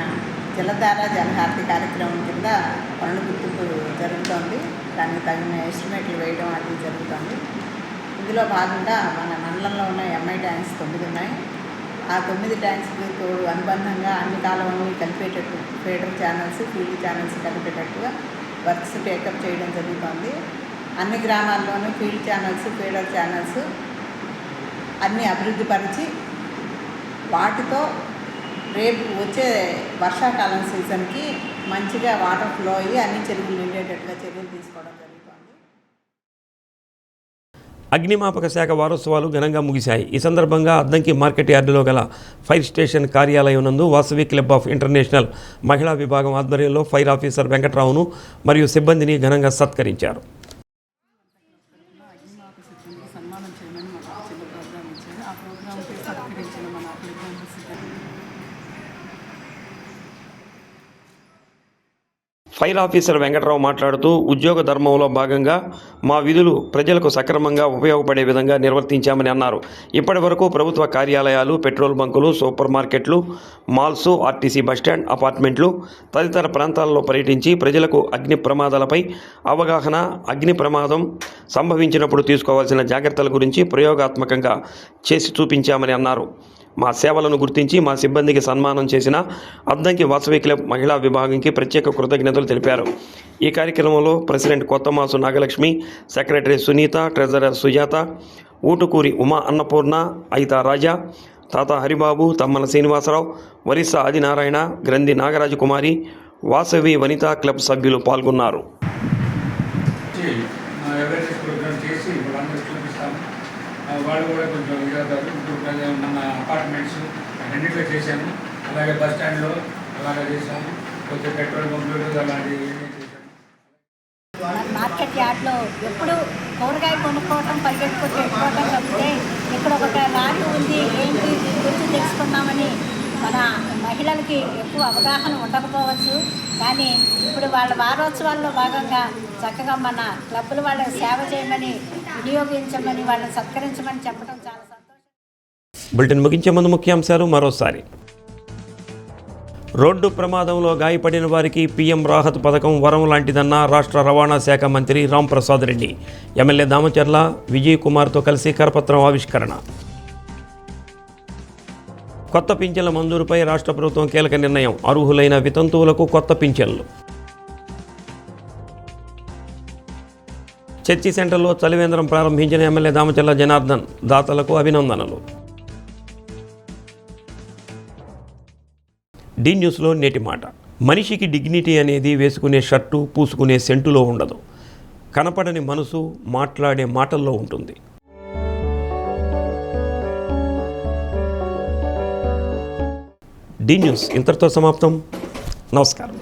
జలధార, జలహారతి కార్యక్రమం కింద పనులు గుర్తింపు జరుగుతోంది. దానికి తగిన ఎస్టిమేట్లు వేయడం అది జరుగుతుంది. ఇందులో భాగంగా మన మండలంలో ఉన్న ఎంఐ ట్యాంక్స్ 9 ఉన్నాయి. ఆ 9 ట్యాంక్స్కి తోడు అనుబంధంగా అన్ని కాలువల్ని కలిపేటట్టు ఫీడర్ ఛానల్స్, ఫీల్డ్ ఛానల్స్ కలిపేటట్టుగా వర్క్స్ టేకప్ చేయడం జరుగుతుంది. అన్ని గ్రామాల్లోనూ ఫీల్డ్ ఛానల్స్, ఫీడర్ ఛానల్స్ అన్నీ అభివృద్ధిపరిచి వాటితో రేపు వచ్చే వర్షాకాలం సీజన్కి మంచిగా వాటర్ ఫ్లో అయ్యి అన్ని చెరువులు నిండేటట్టుగా చర్యలు తీసుకోవడం జరుగుతుంది. అగ్నిమాపక శాఖ వారోత్సవాలు ఘనంగా ముగిశాయి. ఈ సందర్భంగా అద్దంకి మార్కెట్ యార్డులో గల ఫైర్ స్టేషన్ కార్యాలయం నందు వాసవి క్లబ్ ఆఫ్ ఇంటర్నేషనల్ మహిళా విభాగం ఆధ్వర్యంలో ఫైర్ ఆఫీసర్ వెంకట్రావును మరియు సిబ్బందిని ఘనంగా సత్కరించారు. ఫైర్ ఆఫీసర్ వెంకటరావు మాట్లాడుతూ ఉద్యోగ ధర్మంలో భాగంగా మా విధులు ప్రజలకు సక్రమంగా ఉపయోగపడే విధంగా నిర్వర్తించామని అన్నారు. ఇప్పటి వరకు ప్రభుత్వ కార్యాలయాలు, పెట్రోల్ బంకులు, సూపర్ మార్కెట్లు, మాల్స్, ఆర్టీసీ బస్టాండ్, అపార్ట్మెంట్లు తదితర ప్రాంతాల్లో పర్యటించి ప్రజలకు అగ్ని ప్రమాదాలపై అవగాహన, అగ్ని ప్రమాదం సంభవించినప్పుడు తీసుకోవాల్సిన జాగ్రత్తల గురించి ప్రయోగాత్మకంగా చేసి చూపించామని అన్నారు. మా సేవలను గుర్తించి మా సిబ్బందికి సన్మానం చేసిన అద్దంకి వాసవి క్లబ్ మహిళా విభాగంకి ప్రత్యేక కృతజ్ఞతలు తెలిపారు. ఈ కార్యక్రమంలో president Kothamasu Nagalakshmi, secretary Sunitha, treasurer Sujatha, Utukuri Uma Annapurna, Aitha Raja, తాత హరిబాబు, తమ్మల శ్రీనివాసరావు, వరిస ఆదినారాయణ, గ్రంథి నాగరాజకుమారి, వాసవి వనితా క్లబ్ సభ్యులు పాల్గొన్నారు. వాళ్ళు కూడా కొంచెం ఇదవుతారు. ఇప్పుడు మన అపార్ట్మెంట్స్ అన్నింటిలో చేశాను, అలాగే బస్ స్టాండ్లో అలాగే చేశాను, కొంచెం పెట్రోల్ బంకులు అలాంటివి మార్కెట్ యార్డ్లో ఎప్పుడు కూరగాయ కొనుక్కోవటం, పరిగెట్టుకొని పెట్టుకోవటం తప్పితే ఇక్కడ ఒక లారీ ఉంది ఏంటి గురించి తెలుసుకుందామని మన మహిళలకి ఎక్కువ అవగాహన ఉండకపోవచ్చు. కానీ ఇప్పుడు వాళ్ళ వారోత్సవాల్లో భాగంగా చక్కగా మన క్లబ్బులు వాళ్ళకి సేవ చేయమని, వినియోగించమని, వాళ్ళని సత్కరించమని చెప్పడం చాలా సంతోషం. బులెటిన్ ముగించే ముందు ముఖ్యాంశాలు మరోసారి. రోడ్డు ప్రమాదంలో గాయపడిన వారికి పీఎం రాహత్ పథకం వరం లాంటిదన్న రాష్ట్ర రవాణా శాఖ మంత్రి రాంప్రసాద్ రెడ్డి. ఎమ్మెల్యే దామచర్ల విజయ్ కుమార్తో కలిసి కరపత్రం ఆవిష్కరణ. కొత్త పింఛన్ల మంజూరుపై రాష్ట్ర ప్రభుత్వం కీలక నిర్ణయం. అర్హులైన వితంతువులకు కొత్త పింఛన్లు. చర్చి సెంటర్లో చలివేంద్రం ప్రారంభించిన ఎమ్మెల్యే దామచర్ల జనార్దన్. దాతలకు అభినందనలు. డి న్యూస్లో నేటి మాట. మనిషికి డిగ్నిటీ అనేది వేసుకునే షర్టు, పూసుకునే సెంటులో ఉండదు. కనపడని మనసు మాట్లాడే మాటల్లో ఉంటుంది. డి న్యూస్ ఇంతటితో సమాప్తం. నమస్కారం.